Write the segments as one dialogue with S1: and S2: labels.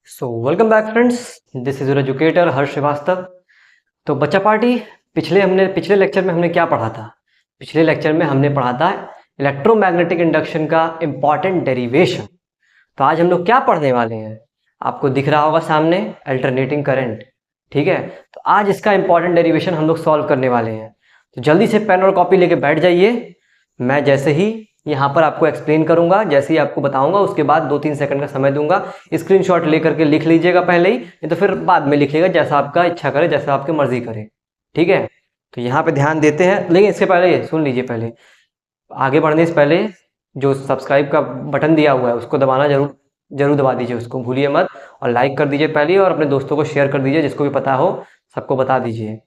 S1: So welcome back friends, this is your educator Harsh Shrivastava. तो बच्चा party, पिछले लेक्चर में हमने क्या पढ़ा था? पिछले लेक्चर में हमने पढ़ा था इलेक्ट्रोमैग्नेटिक इंडक्शन का इंपॉर्टेंट डेरिवेशन। तो आज हम लोग क्या पढ़ने वाले हैं? आपको दिख रहा होगा सामने अल्टरनेटिंग करंट। ठीक है, तो आज इसका इंपॉर्टेंट डेरिवेशन हम लोग सॉल्व करने वाले हैं। तो जल्दी से पेन और कॉपी लेके बैठ जाइए। मैं जैसे ही यहाँ पर आपको एक्सप्लेन करूंगा, जैसे ही आपको बताऊंगा, उसके बाद 2-3 सेकंड का समय दूंगा। स्क्रीनशॉट लेकर के लिख लीजिएगा पहले ही, नहीं तो फिर बाद में लिख लीजिएगा, जैसा आपका इच्छा करे, जैसा आपकी मर्जी करे। ठीक है, तो यहाँ पे ध्यान देते हैं, लेकिन इसके पहले सुन लीजिए। पहले आगे बढ़ने से पहले जो सब्सक्राइब का बटन दिया हुआ है उसको दबाना जरूर दबा दीजिए, उसको भूलिए मत। और लाइक कर दीजिए पहले, और अपने दोस्तों को शेयर कर दीजिए, जिसको भी पता हो सबको बता दीजिए।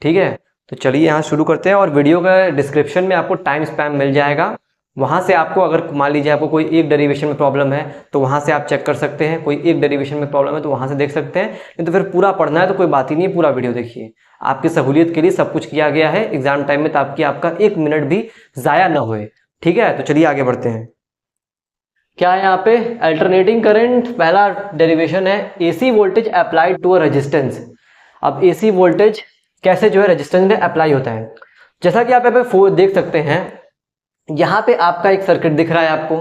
S1: ठीक है, तो चलिए यहाँ शुरू करते हैं। और वीडियो का डिस्क्रिप्शन में आपको टाइम स्पैम मिल जाएगा, वहाँ से आपको, अगर मान लीजिए आपको कोई एक डेरिवेशन में प्रॉब्लम है तो वहाँ से आप चेक कर सकते हैं। कोई एक डेरिवेशन में प्रॉब्लम है तो वहाँ से देख सकते हैं, नहीं तो फिर पूरा पढ़ना है तो कोई बात ही नहीं है, पूरा वीडियो देखिए। आपकी सहूलियत के लिए सब कुछ किया गया है एग्जाम टाइम में, ताकि आपका 1 मिनट भी ज़ाया ना होए। ठीक है, तो चलिए आगे बढ़ते हैं। क्या है यहाँ पे? अल्टरनेटिंग करंट, पहला डेरिवेशन है AC voltage applied to a resistance. अब एसी वोल्टेज कैसे जो है रेजिस्टेंस में अप्लाई होता है, जैसा कि आप यहाँ पे देख सकते हैं। यहाँ पे आपका एक सर्किट दिख रहा है आपको,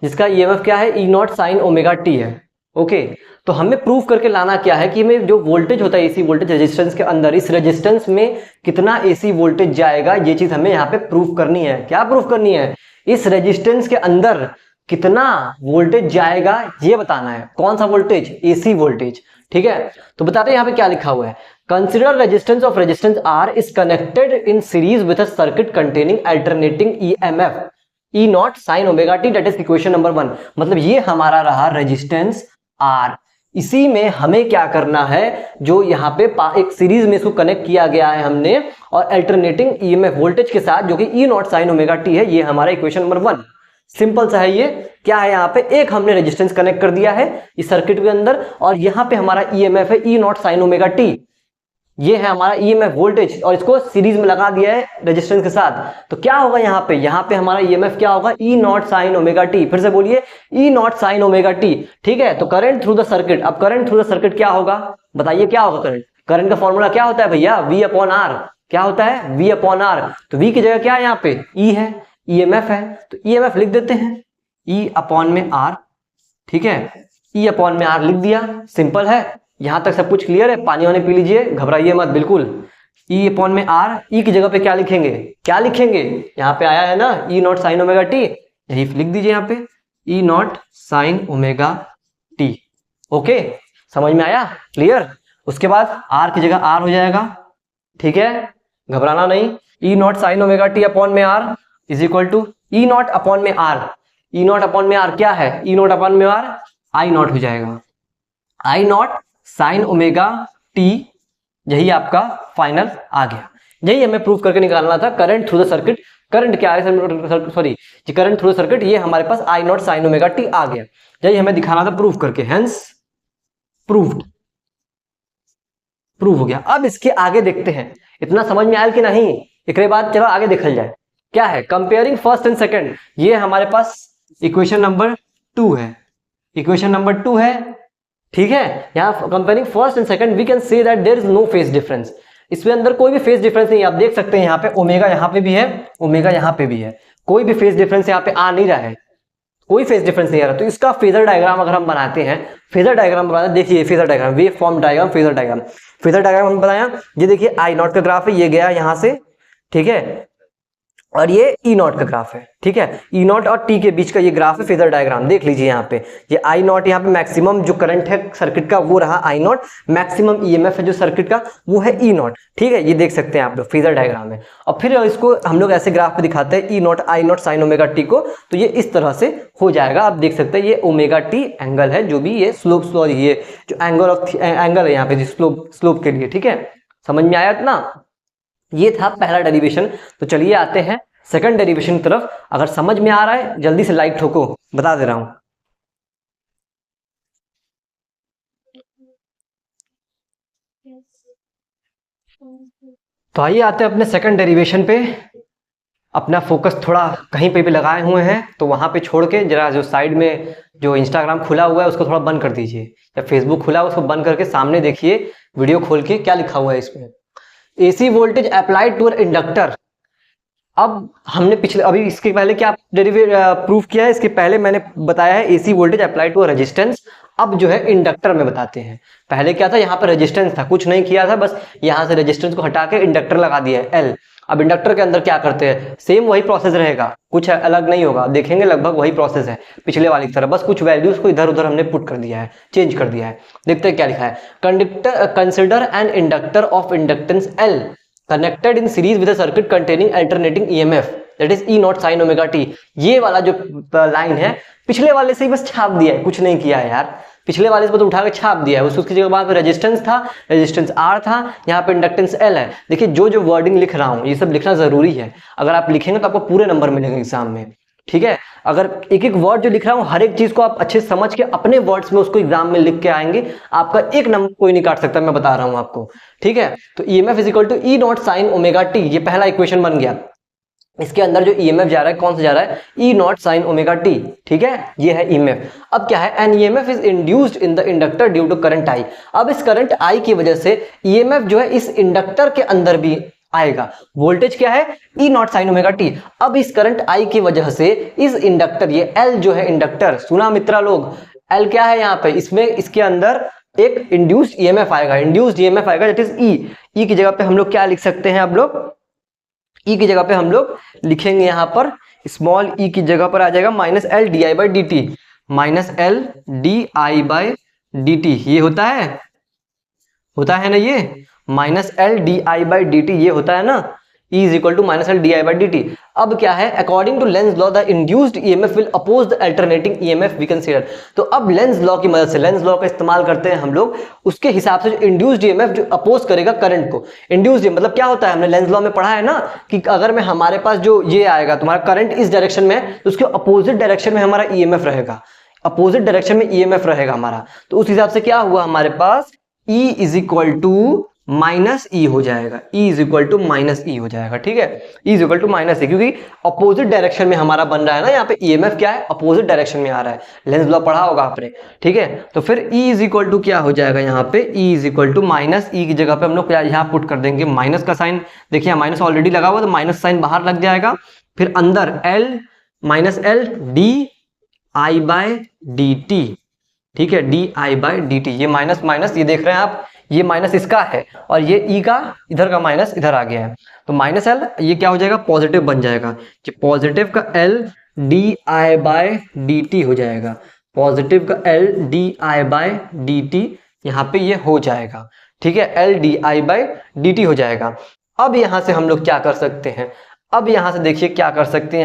S1: जिसका ईएमएफ क्या है? ई नॉट साइन ओमेगा टी है। ओके, तो हमें प्रूव करके लाना क्या है कि हमें जो वोल्टेज होता है एसी वोल्टेज रेजिस्टेंस के अंदर, इस रेजिस्टेंस में कितना एसी वोल्टेज जाएगा, ये चीज हमें यहाँ पे प्रूव करनी है। क्या प्रूव करनी है? इस रेजिस्टेंस के अंदर कितना वोल्टेज जाएगा ये बताना है। कौन सा वोल्टेज? AC voltage. ठीक है, तो बताते हैं यहाँ पे क्या लिखा हुआ है। Consider resistance of resistance R is connected in series with a circuit containing alternating EMF E not sine omega T, that is equation number 1। मतलब ये हमारा रहा रेजिस्टेंस आर। इसी में हमें क्या करना है, जो यहाँ पे एक सीरीज में इसको कनेक्ट किया गया है हमने, और अल्टरनेटिंग ईएमएफ वोल्टेज के साथ, जो कि ई नॉट साइन ओमेगा टी है, ये हमारा इक्वेशन नंबर 1। सिंपल सा है ये। क्या है यहाँ पे? एक हमने रेजिस्टेंस कनेक्ट कर दिया है इस सर्किट के अंदर, और यहाँ पे हमारा ईएमएफ है ई नॉट साइन ओमेगा टी। ये है हमारा ईएमएफ वोल्टेज, और इसको सीरीज में लगा दिया है रेजिस्टेंस के साथ। तो क्या होगा यहाँ पे? यहाँ पे हमारा ईएमएफ क्या होगा? ई नॉट साइन ओमेगा टी। फिर से बोलिए, ई नॉट साइन ओमेगा टी। ठीक है, तो करंट थ्रू द सर्किट। अब करंट थ्रू द सर्किट क्या होगा? बताइए क्या होगा करंट? करंट का फॉर्मूला क्या होता है भैया? V upon R. क्या होता है? V upon R. तो वी की जगह क्या है यहाँ पे? ई है, ईएमएफ है, तो ईएमएफ लिख देते हैं ई अपॉन में आर। ठीक है, ई अपॉन में आर लिख दिया। सिंपल है, यहां तक सब कुछ क्लियर है? पानी वानी पी लीजिए, घबराइए मत बिल्कुल। ई अपॉन में आर, ई की जगह पे क्या लिखेंगे? क्या लिखेंगे? यहाँ पे आया है ना E not sine omega t, यही लिख दीजिए यहाँ पे, E not sine omega t. Okay, समझ में आया? क्लियर? उसके बाद आर की जगह आर हो जाएगा। ठीक है, घबराना नहीं। E not sine omega t upon में R is equal to E not upon में आर। ई नॉट अपॉन में आर क्या है? ई नॉट अपॉन में आर आई नॉट हो जाएगा। I not sine omega t, यही आपका फाइनल आ गया। यही हमें प्रूफ करके निकालना था। Current through the circuit, current क्या है? Sorry, current through the circuit, ये हमारे पास आई नॉट साइन ओमेगा टी आ गया। यही हमें दिखाना था प्रूफ करके, हेंस प्रूव्ड। प्रूव हो गया। अब इसके आगे देखते हैं, इतना समझ में आया कि नहीं? इसके बाद चलो आगे देखल जाए। क्या है? Comparing first and second. ये हमारे पास इक्वेशन नंबर 2 है। इक्वेशन नंबर 2 है। ठीक है, यहाँ comparing first and second, we can say that there is no phase difference. इसमें अंदर कोई भी फेज डिफरेंस नहीं है। आप देख सकते हैं यहाँ पे ओमेगा यहाँ पे भी है, ओमेगा यहाँ पे भी है, कोई भी फेज डिफरेंस यहाँ पे आ नहीं रहा है, कोई फेज डिफरेंस नहीं आ रहा। तो इसका फेजर डायग्राम अगर हम बनाते हैं, फेजर डायग्राम बनाते हैं, देखिए phasor diagram, wave form diagram, phasor diagram. Phasor diagram हम बनाया, ये देखिए आई नॉट का ग्राफ है, ये गया यहाँ से। ठीक है, और ये ई नॉट का ग्राफ है। ठीक है, ई नॉट और टी के बीच का ये ग्राफ है, फेजर डायग्राम देख लीजिए। यहाँ पे ये आई नॉट, यहाँ पे मैक्सिमम जो करंट है सर्किट का वो रहा आई नॉट, मैक्सिमम ईएमएफ है जो सर्किट का वो है ई नॉट। ठीक है, ये देख सकते हैं आप लोग, फेजर डायग्राम है। और फिर इसको हम लोग ऐसे ग्राफ पे दिखाते हैं, E naught I not sine omega t को, तो ये इस तरह से हो जाएगा। आप देख सकते हैं ये ओमेगा टी एंगल है, जो भी ये स्लोप, सॉरी ये जो एंगल ऑफ एंगल है यहाँ पे स्लोप के लिए। ठीक है, समझ में आया इतना? ये था पहला डेरिवेशन। तो चलिए आते हैं सेकंड डेरिवेशन की तरफ। अगर समझ में आ रहा है जल्दी से लाइक ठोको, बता दे रहा हूं। तो आइए आते हैं अपने सेकंड डेरिवेशन पे। अपना फोकस थोड़ा कहीं पे भी लगाए हुए हैं तो वहाँ पे छोड़ के जरा जो साइड में जो इंस्टाग्राम खुला हुआ है उसको थोड़ा बंद कर दीजिए, या फेसबुक खुला है उसको बंद करके सामने देखिए वीडियो खोल के क्या लिखा हुआ है इसमें। AC voltage applied to inductor. अब हमने पिछले अभी इसके पहले क्या प्रूफ किया है, इसके पहले मैंने बताया है AC voltage applied to resistance. अब जो है इंडक्टर में बताते हैं। पहले क्या था, यहाँ पर रेजिस्टेंस था, कुछ नहीं किया था, बस यहाँ से रेजिस्टेंस को हटा के इंडक्टर लगा दिया है L। अब इंडक्टर के अंदर क्या करते हैं, सेम वही प्रोसेस रहेगा, कुछ अलग नहीं होगा, देखेंगे लगभग वही प्रोसेस है पिछले वाली की तरह, बस कुछ वैल्यूज को इधर उधर हमने पुट कर दिया है, चेंज कर दिया है। देखते हैं क्या लिखा है। Conductor consider an inductor of inductance L connected in series with a circuit containing alternating EMF that is E not sin omega t। ये वाला जो लाइन है पिछले वाले से ही बस छाप दिया है, कुछ नहीं किया है यार। पिछले वाले से तो उठा के छाप दिया है, उसकी जगह बाद रेजिस्टेंस था, रेजिस्टेंस R था, यहाँ पे इंडक्टेंस L है। देखिए जो वर्डिंग लिख रहा हूँ ये सब लिखना जरूरी है, अगर आप लिखेंगे तो आपको पूरे नंबर मिलेंगे एग्जाम में, ठीक है। अगर एक एक वर्ड जो लिख रहा हूँ हर एक चीज को आप अच्छे से समझ के अपने वर्ड्स में उसको एग्जाम में लिख के आएंगे, आपका एक नंबर कोई नहीं काट सकता, मैं बता रहा हूँ आपको, ठीक है। तो EMF is equal to E naught sine omega T, ये पहला इक्वेशन बन गया। इसके अंदर जो EMF जा रहा है कौन सा जा रहा है, E naught sine omega T, ठीक है, ये है EMF। अब क्या है, an EMF is induced in the inductor due to current I। अब इस करंट I की वजह से EMF जो है इस इंडक्टर के अंदर भी आएगा। वोल्टेज क्या है, E naught sine omega T. अब इस करंट I की वजह से इस इंडक्टर, ये L जो है इंडक्टर, सुना मित्रा लोग, L क्या है यहाँ पे, इसमें इसके अंदर एक इंड्यूस्ड EMF आएगा, इंड्यूस्ड EMF आएगा दैट इज E की जगह पे हम लोग क्या लिख सकते हैं, अब लोग E की जगह पे हम लोग लिखेंगे यहाँ पर स्मॉल e की जगह पर आ जाएगा minus L di by D T, minus L di by D T, ये होता है ना, ये minus L di by D T ये होता है ना, E is equal to minus L di by D T. अब क्या है, according to Lenz law the induced EMF will oppose the alternating EMF we consider. तो अब लेंज लॉ की मदद से, लेंज लॉ का इस्तेमाल करते हैं हम लोग, उसके हिसाब से जो इंड्यूस्ड EMF जो अपोज करेगा करंट को, इंड्यूस्ड मतलब क्या होता है, हमने लेंज लॉ में पढ़ा है ना कि अगर में हमारे पास जो ये आएगा तुम्हारा करंट इस डायरेक्शन में है तो उसके अपोजिट डायरेक्शन में हमारा EMF रहेगा, अपोजिट डायरेक्शन में EMF रहेगा हमारा। तो उस हिसाब से क्या हुआ हमारे पास, E is equal to minus e हो जाएगा, E is equal to minus e हो जाएगा, ठीक है, E is equal to minus e, क्योंकि अपोजिट डायरेक्शन में हमारा बन रहा है ना, यहाँ पे EMF क्या है, अपोजिट डायरेक्शन में आ रहा है, लेंज लॉ पढ़ा होगा आपने, ठीक है। तो फिर E इज इक्वल टू क्या हो जाएगा, यहाँ पे E is equal to minus e की जगह पे हम लोग क्या यहाँ पुट कर देंगे, माइनस का साइन, देखिए माइनस ऑलरेडी लगा हुआ तो माइनस साइन बाहर लग जाएगा, फिर अंदर L minus L D I by D T, ठीक है, D I by D T, ये माइनस माइनस ये देख रहे हैं आप, ये माइनस इसका है और ये E का इधर का माइनस इधर आ गया है, तो माइनस L ये क्या हो जाएगा, पॉजिटिव बन जाएगा, ये पॉजिटिव का L D I by D T हो जाएगा, पॉजिटिव का L D I by D T यहाँ पे ये हो जाएगा, ठीक है, L D I by D T हो जाएगा। अब यहाँ से हम लोग क्या कर सकते हैं, अब यहाँ से देखिए क्या कर सकते हैं,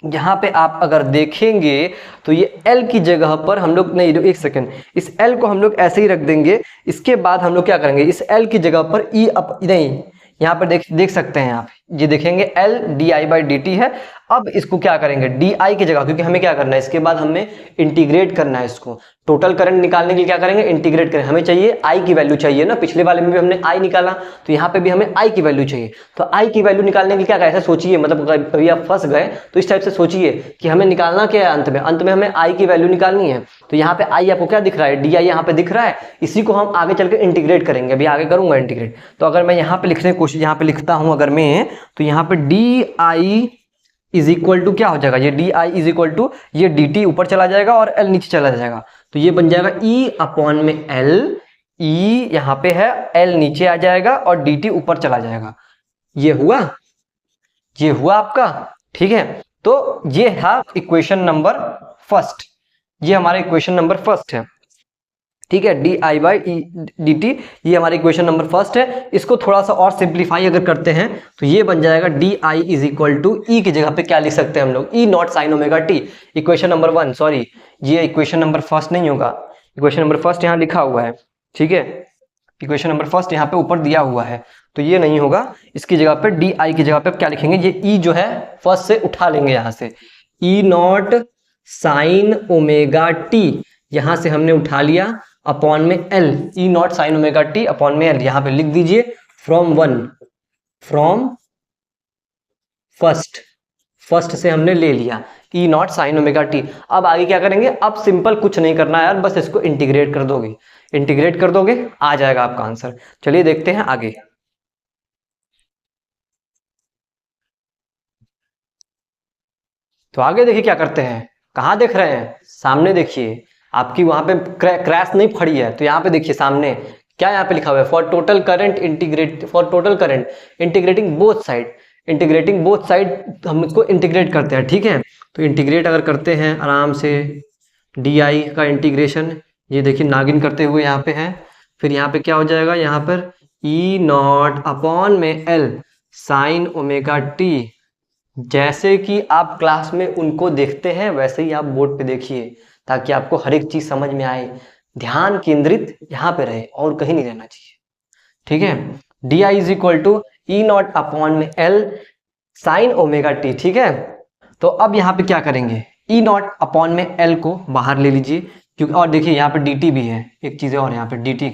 S1: यहाँ पे आप अगर देखेंगे तो ये L की जगह पर हम लोग नहीं, एक सेकेंड, इस L को हम लोग ऐसे ही रख देंगे, इसके बाद हम लोग क्या करेंगे, इस L की जगह पर E नहीं, यहाँ पर देख सकते हैं आप, ये देखेंगे L D I by D T है। अब इसको क्या करेंगे, डी आई की जगह, क्योंकि हमें क्या करना है, इसके बाद हमें इंटीग्रेट करना है इसको, टोटल करंट निकालने के लिए क्या करेंगे, इंटीग्रेट करें, हमें चाहिए I की वैल्यू चाहिए ना, पिछले वाले में भी हमने I निकाला तो यहाँ पे भी हमें I की वैल्यू चाहिए। तो I की वैल्यू निकालने के लिए क्या करें, ऐसे सोचिए, मतलब कभी आप फंस गए तो इस टाइप से सोचिए कि हमें निकालना क्या है, अंत में हमें I की वैल्यू निकालनी है। तो यहाँ पे I आपको क्या दिख रहा है, डी आई यहाँ पे दिख रहा है, इसी को हम आगे चल के इंटीग्रेट करेंगे, अभी आगे करूंगा इंटीग्रेट। तो अगर मैं यहाँ पे लिखने की कोशिश, यहाँ पे लिखता हूँ अगर मैं, तो यहाँ पे D I is equal to क्या हो जाएगा, ये D I is equal to ये डी टी ऊपर चला जाएगा और L नीचे चला जाएगा, तो ये बन जाएगा E अपॉन में L, E यहाँ पे है, L नीचे आ जाएगा और डी टी ऊपर चला जाएगा, ये हुआ आपका, ठीक है। तो ये है इक्वेशन नंबर फर्स्ट, ये हमारा इक्वेशन नंबर फर्स्ट है, ठीक है, D I by D T, ये हमारी इक्वेशन नंबर फर्स्ट है। इसको थोड़ा सा और सिंप्लीफाई अगर करते हैं तो ये बन जाएगा d I is equal to e की जगह पे क्या लिख सकते हैं हम लोग, E naught sine omega T, equation number one, sorry ये इक्वेशन नंबर फर्स्ट नहीं होगा, इक्वेशन नंबर फर्स्ट यहाँ लिखा हुआ है, ठीक है, इक्वेशन नंबर फर्स्ट यहाँ पे ऊपर दिया हुआ है, तो ये नहीं होगा, इसकी जगह पे डी आई की जगह पे क्या लिखेंगे, ये E जो है फर्स्ट से उठा लेंगे यहाँ से, E naught sine omega T यहां से हमने उठा लिया, अपॉन में L, E naught sine omega t upon में L, यहाँ पे लिख दीजिए फ्रॉम फर्स्ट फर्स्ट से हमने ले लिया ई नॉट साइन ओमेगा टी। अब आगे क्या करेंगे, अब सिंपल कुछ नहीं करना है यार, बस इसको इंटीग्रेट कर दोगे, इंटीग्रेट कर दोगे आ जाएगा आपका आंसर। चलिए देखते हैं आगे। तो आगे देखिए क्या करते हैं, कहाँ देख रहे हैं, सामने देखिए, आपकी वहां पे क्रैश नहीं खड़ी है, तो यहाँ पे देखिए सामने क्या यहाँ पे लिखा हुआ है, for total current integrate, for total current integrating both side, integrating both side हम इसको इंटीग्रेट करते हैं, ठीक है। तो इंटीग्रेट अगर करते हैं आराम से, डी आई का इंटीग्रेशन ये देखिए नागिन करते हुए यहाँ पे है, फिर यहाँ पे क्या हो जाएगा, यहाँ पर ई नॉट अपॉन में एल साइन ओमेगा टी। जैसे कि आप क्लास में उनको देखते हैं वैसे ही आप बोर्ड पे देखिए, ताकि आपको हर एक चीज समझ में आए, ध्यान केंद्रित यहाँ पे रहे और कहीं नहीं रहना चाहिए, ठीक है। D I is equal to E not upon में एल साइन ओमेगा टी, ठीक है। तो अब यहाँ पे क्या करेंगे, ई नॉट अपॉन में एल को बाहर ले लीजिए, क्योंकि और देखिए यहाँ पे डी टी भी है, एक चीज और यहाँ पे डी टी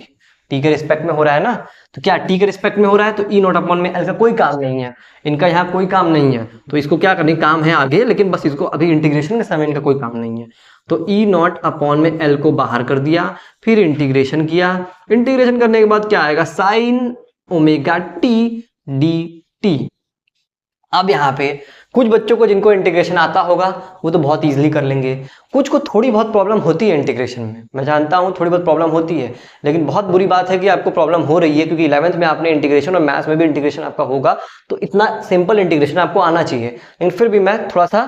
S1: टी के रिस्पेक्ट में हो रहा है ना, तो क्या टी के रिस्पेक्ट में हो रहा है, तो ई नॉट अपॉन में एल का कोई काम नहीं है, इनका यहाँ कोई काम नहीं है, तो इसको क्या करने काम है आगे, लेकिन बस इसको अभी इंटीग्रेशन के समय इनका कोई काम नहीं है। तो ई नॉट अपॉन में एल को बाहर कर दिया, फिर इंटीग्रेशन किया, इंटीग्रेशन करने के बाद क्या आएगा, sign omega T D T. अब यहाँ पे कुछ बच्चों को जिनको इंटीग्रेशन आता होगा वो तो बहुत इजीली कर लेंगे, कुछ को थोड़ी बहुत प्रॉब्लम होती है इंटीग्रेशन में, मैं जानता हूँ थोड़ी बहुत प्रॉब्लम होती है, लेकिन बहुत बुरी बात है कि आपको प्रॉब्लम हो रही है, क्योंकि 11th में आपने इंटीग्रेशन और मैथ्स में भी इंटीग्रेशन आपका होगा, तो इतना सिंपल इंटीग्रेशन आपको आना चाहिए, लेकिन फिर भी मैं थोड़ा सा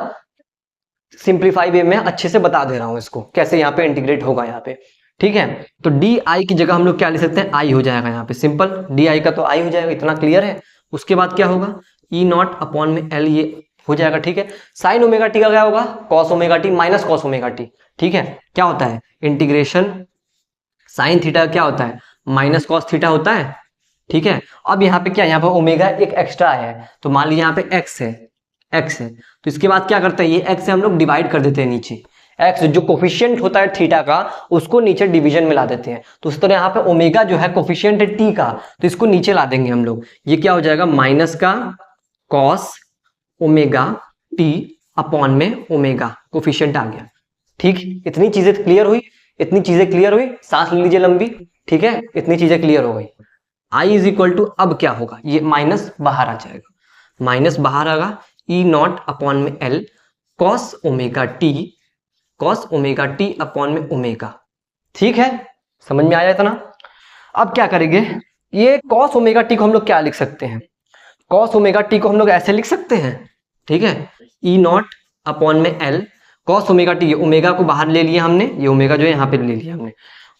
S1: सिंप्लीफाई वे में अच्छे से बता दे रहा हूँ इसको कैसे यहाँ पे इंटीग्रेट होगा यहाँ पे, ठीक है। तो डी आई की जगह हम लोग क्या ले सकते हैं, आई हो जाएगा यहाँ पे, सिंपल डी आई का तो आई हो जाएगा, इतना क्लियर है। उसके बाद क्या होगा, ई नॉट अपॉन में एल ये हो जाएगा, ठीक है। साइन ओमेगा टी का क्या होगा, cos omega t minus cos omega T, ठीक है। क्या होता है इंटीग्रेशन साइन थीटा क्या होता है, माइनस कॉस थीटा होता है, ठीक है। अब यहाँ पे क्या, यहाँ पे ओमेगा एक एक्स्ट्रा है, तो मान लीजिए यहाँ पे एक्स है, एक्स है, तो इसके बाद क्या करते हैं, ये एक्स से हम लोग डिवाइड कर देते हैं नीचे, एक्स जो कोफिशिएंट होता है थीटा का उसको नीचे डिवीजन में ला देते हैं, तो उस तरह यहाँ पे ओमेगा जो है कोफिशिएंट है टी का, तो इसको नीचे ला देंगे हम लोग, ये क्या हो जाएगा माइनस का कॉस ओमेगा टी अपॉन में ओमेगा कोफिशिएंट आ गया, ठीक। इतनी चीजें क्लियर हुई, इतनी चीजें क्लियर हुई, सांस ले लीजिए लंबी, ठीक है, इतनी चीजें क्लियर हो गई। आई इज इक्वल टू, अब क्या होगा, ये माइनस बाहर आ जाएगा, माइनस बाहर आएगा, ई नॉट अपॉन में L cos omega T, cos omega t upon में ओमेगा, ठीक है, समझ में आया इतना। अब क्या करेंगे, ये कॉस ओमेगा टी को हम लोग क्या लिख सकते हैं, कॉस ओमेगा टी को हम लोग ऐसे लिख सकते हैं, ठीक है, ई नॉट अपॉन में L cos omega T, omega को बाहर ले लिया हमने, ये ओमेगा जो है यहाँ पे ले लिया हमने,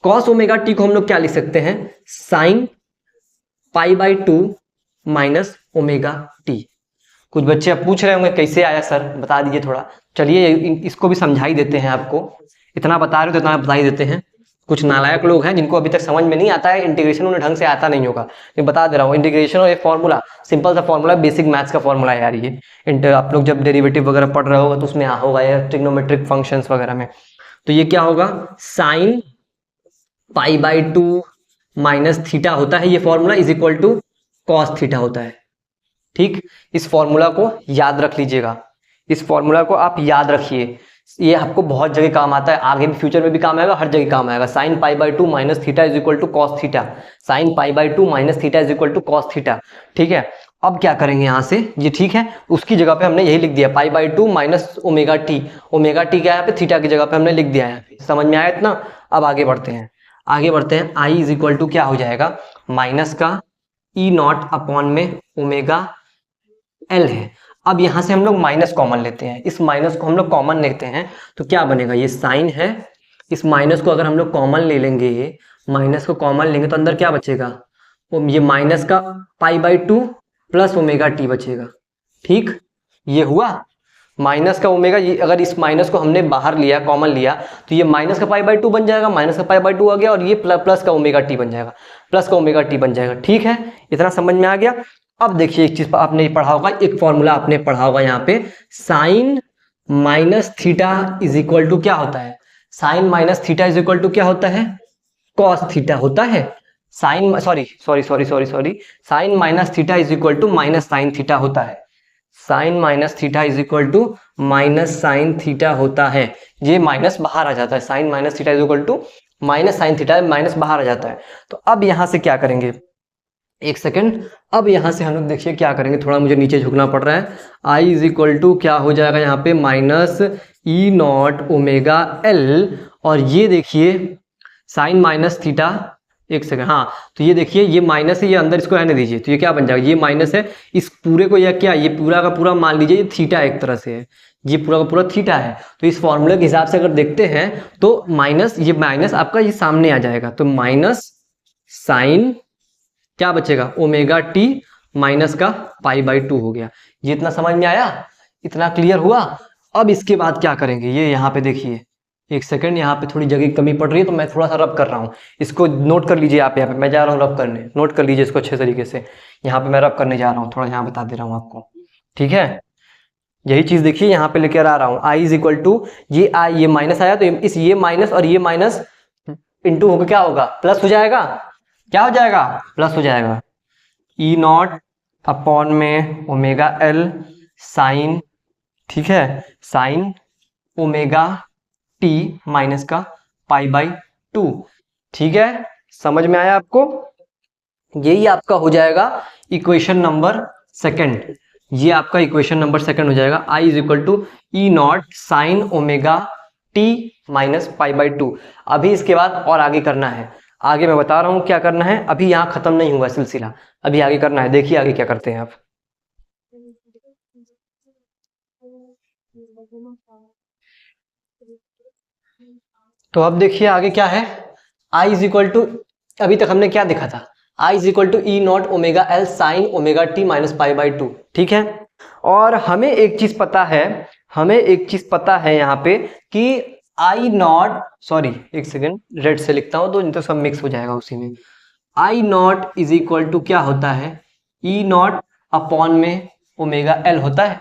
S1: कॉस ओमेगा टी को हम लोग क्या लिख सकते हैं, sign pi by two minus omega T. कुछ बच्चे अब पूछ रहे होंगे कैसे आया सर, बता दीजिए थोड़ा, चलिए इसको भी समझा ही देते हैं आपको, इतना बता रहे हो तो इतना बता ही देते हैं। कुछ नालायक लोग हैं जिनको अभी तक समझ में नहीं आता है इंटीग्रेशन, उन्हें ढंग से आता नहीं होगा, ये बता दे रहा हूँ, इंटीग्रेशन और एक फॉर्मूला, सिंपल सा फॉर्मूला, बेसिक मैथ्स का फॉर्मूला है यार ये, आप लोग जब डेरिवेटिव वगैरह पढ़ रहे होगा तो उसमें होगा या ट्रिग्नोमेट्रिक फंक्शंस वगैरह में, तो ये क्या होगा, sine pi by two minus theta होता है ये formula, is equal to cos theta होता है, ठीक। इस फॉर्मूला को याद रख लीजिएगा, इस फॉर्मूला को आप याद रखिए, ये आपको बहुत जगह काम आता है, आगे भी फ्यूचर में भी काम आएगा, हर जगह काम आएगा। Sine pi by two minus theta is equal to cos theta, sine pi by two minus theta is equal to cos theta, ठीक है। अब क्या करेंगे यहाँ से, ये ठीक है, उसकी जगह पे हमने यही लिख दिया पाई by two minus omega T, omega T क्या है यहाँ पे, थीटा की जगह पे हमने लिख दिया है, समझ में आया इतना। अब आगे बढ़ते हैं, आगे बढ़ते हैं, आई इज इक्वल टू क्या हो जाएगा, माइनस का ई नॉट अपॉन में ओमेगा एल है। अब यहां से हम लोग माइनस कॉमन लेते हैं, इस माइनस को हम लोग कॉमन लेते हैं तो क्या बनेगा, ये साइन है, इस माइनस को अगर हम लोग कॉमन ले लेंगे, माइनस को कॉमन लेंगे तो अंदर क्या बचेगा, वो ये माइनस का पाई by two plus omega T बचेगा, ठीक। ये हुआ माइनस का ओमेगा, ये अगर इस माइनस को हमने बाहर लिया कॉमन लिया तो ये माइनस का पाई बाई टू बन जाएगा, माइनस का पाई बाई टू आ गया, और ये प्लस का ओमेगा टी बन जाएगा, प्लस का ओमेगा टी बन जाएगा, ठीक है, इतना समझ में आ गया। अब देखिए एक चीज आपने पढ़ा होगा, एक फॉर्मूला आपने पढ़ा होगा यहाँ पे, sine minus theta is equal to क्या होता है, sine minus theta is equal to क्या होता है, कॉस थीटा होता है, sine sorry sine minus theta is equal to minus sine theta होता है, sine minus theta is equal to minus sine theta होता है। ये माइनस बाहर आ जाता है, sine minus theta is equal to minus sine theta, minus बाहर आ जाता है। तो अब यहां से क्या करेंगे, एक सेकेंड, अब यहां से हम लोग देखिए क्या करेंगे, थोड़ा मुझे नीचे झुकना पड़ रहा है। आई इज इक्वल टू क्या हो जाएगा यहाँ पे, minus E not omega L, और ये देखिए साइन माइनस थीटा, एक सेकंड, हाँ, तो ये देखिए ये माइनस है, ये अंदर इसको रहने दीजिए, तो ये क्या बन जाएगा, ये माइनस है, इस पूरे को या क्या, ये पूरा का पूरा मान लीजिए ये थीटा एक तरह से है, ये पूरा का पूरा थीटा है। तो इस फॉर्मूले के हिसाब से अगर देखते हैं तो माइनस, ये माइनस आपका ये सामने आ जाएगा, तो माइनस साइन क्या बचेगा, ओमेगा टी माइनस का पाई बाई 2 हो गया। ये इतना समझ में आया, इतना क्लियर हुआ। अब इसके बाद क्या करेंगे, ये यहाँ पे देखिए, एक सेकंड, यहाँ पे थोड़ी जगह की कमी पड़ रही है तो मैं थोड़ा सा रब कर रहा हूँ, इसको नोट कर लीजिए आप, यहाँ पे मैं जा रहा हूँ रब करने, नोट कर लीजिए इसको अच्छे तरीके से। यहाँ पे मैं रब करने जा रहा हूँ, थोड़ा यहाँ बता दे रहा हूँ आपको, ठीक है। यही चीज देखिए यहाँ पे लेकर आ रहा हूँ, आई इज इक्वल टू, ये आई, ये माइनस आया तो इस ये माइनस और ये माइनस इंटू होकर क्या होगा, प्लस हो जाएगा, क्या हो जाएगा, प्लस हो जाएगा। ई नॉट अपॉन में ओमेगा एल साइन, ठीक है, साइन ओमेगा टी माइनस का पाई बाई 2, ठीक है, समझ में आया आपको। यही आपका हो जाएगा इक्वेशन नंबर सेकंड, ये आपका इक्वेशन नंबर सेकंड हो जाएगा। I is equal to E not sine omega t minus pi by 2। अभी इसके बाद और आगे करना है, आगे मैं बता रहा हूं क्या करना है, अभी यहाँ खत्म नहीं हुआ सिलसिला, अभी आगे करना है। देखिए आगे क्या करते हैं आप, तो अब देखिए आगे क्या है, आई इज इक्वल टू, अभी तक हमने क्या देखा था, I is equal to E not omega L sine omega t minus pi by 2, ठीक है। और हमें एक चीज पता है, हमें एक चीज पता है यहाँ पे कि आई नॉट, सॉरी एक सेकेंड, रेड से लिखता हूं तो सब मिक्स हो जाएगा उसी में। I nought is equal to क्या होता है, ई नॉट अपॉन में ओमेगा एल होता है।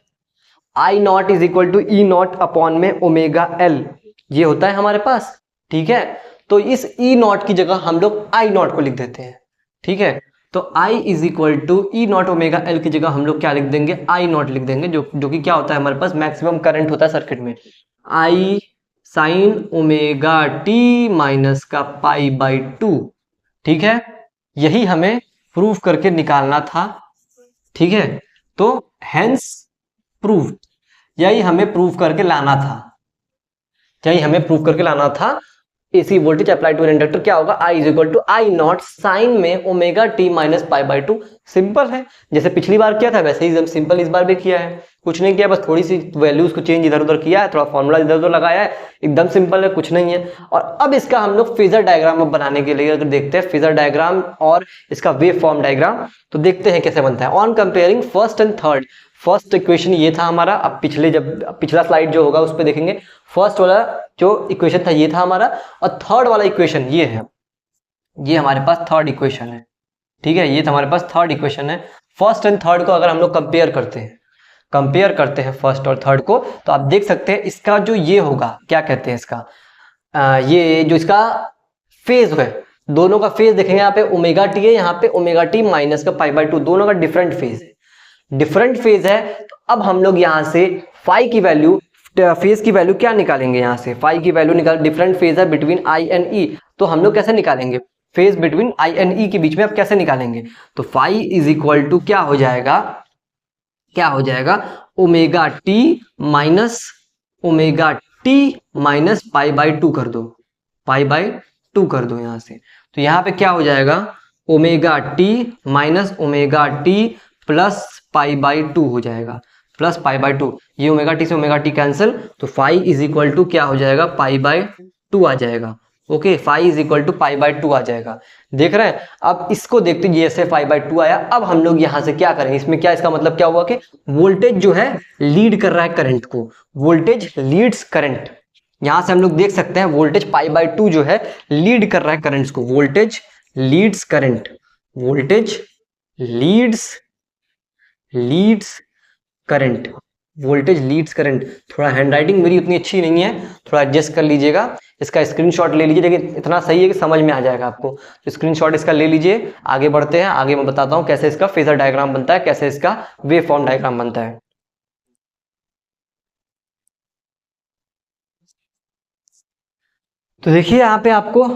S1: I nought is equal to E not upon में ओमेगा एल, ये होता है हमारे पास, ठीक है। तो इस ई नॉट की जगह हम लोग आई नॉट को लिख देते हैं, ठीक है। तो I is equal to E not omega L की जगह हम लोग क्या लिख देंगे, आई नॉट लिख देंगे, जो कि क्या होता है हमारे पास मैक्सिमम करंट होता है सर्किट में, आई साइन ओमेगा टी माइनस का पाई बाई 2, ठीक है। यही हमें प्रूफ करके निकालना था, ठीक है। तो हेंस प्रूफ, यही हमें प्रूफ करके लाना था, यही हमें प्रूफ करके लाना था। AC voltage apply to an inductor क्या होगा, I is equal to I not sine में omega t minus pi by 2। Simple है, जैसे पिछली बार किया था वैसे ही सिंपल इस बार भी किया है, कुछ नहीं किया, बस थोड़ी सी वैल्यूज को चेंज इधर उधर किया है, थोड़ा फॉर्मूला इधर उधर लगाया है, एकदम सिंपल है, कुछ नहीं है। और अब इसका हम लोग फेजर डायग्राम बनाने के लिए अगर देखते हैं फेजर डायग्राम और इसका वेव फॉर्म डायग्राम, तो देखते हैं कैसे बनता है। On comparing first and third, first equation ये था हमारा, अब पिछला स्लाइड जो होगा उस पर देखेंगे, फर्स्ट वाला जो इक्वेशन था ये था हमारा, और थर्ड वाला इक्वेशन ये है, ये हमारे पास थर्ड इक्वेशन है, ठीक है। ये तो हमारे पास थर्ड इक्वेशन है। फर्स्ट एंड थर्ड को अगर हम लोग कंपेयर करते हैं फर्स्ट और थर्ड को, तो आप देख सकते हैं इसका जो ये होगा, क्या कहते हैं इसका, ये जो इसका फेज है, दोनों का फेज देखेंगे, यहाँ पे ओमेगा टी है, यहाँ पे ओमेगा टी माइनस का पाई बाई 2, दोनों का डिफरेंट फेज है, डिफरेंट फेज है। तो अब हम लोग यहाँ से फाई की वैल्यू, फेज की वैल्यू क्या निकालेंगे, यहाँ से फाई की वैल्यू निकाल, डिफरेंट फेज है बिटवीन आई एंड ई, तो हम लोग कैसे निकालेंगे, फेज बिटवीन आई एंड ई के बीच में आप कैसे निकालेंगे, तो फाई इज इक्वल टू क्या हो जाएगा, omega t minus pi by 2 कर दो, पाई बाई 2 कर दो यहाँ से। तो यहाँ पे क्या हो जाएगा, omega t minus omega t plus pi by 2 हो जाएगा, प्लस पाई बाई 2, ये ओमेगा टी से ओमेगा टी कैंसिल, तो फाई इज इक्वल टू क्या हो जाएगा, पाई बाई 2 आ जाएगा। Okay, phi is equal to pi by 2 आ जाएगा, देख रहे हैं। अब इसको देखते हैं, जैसे पाई बाई 2 आया, अब हम लोग यहाँ से क्या करेंगे, इसमें क्या, इसका मतलब क्या हुआ कि वोल्टेज जो है लीड कर रहा है करंट को, वोल्टेज लीड्स करंट, यहां से हम लोग देख सकते हैं वोल्टेज पाई बाई 2 जो है लीड कर रहा है करंट्स को, voltage leads current, voltage leads current, voltage leads current. थोड़ा हैंडराइटिंग मेरी उतनी अच्छी नहीं है, थोड़ा एडजस्ट कर लीजिएगा, इसका स्क्रीनशॉट ले लीजिए, लेकिन इतना सही है कि समझ में आ जाएगा आपको, तो स्क्रीनशॉट इसका ले लीजिए। आगे बढ़ते हैं, आगे मैं बताता हूँ कैसे इसका फेजर डायग्राम बनता है, कैसे इसका वेव फॉर्म डायग्राम बनता है। तो देखिए यहाँ पे आपको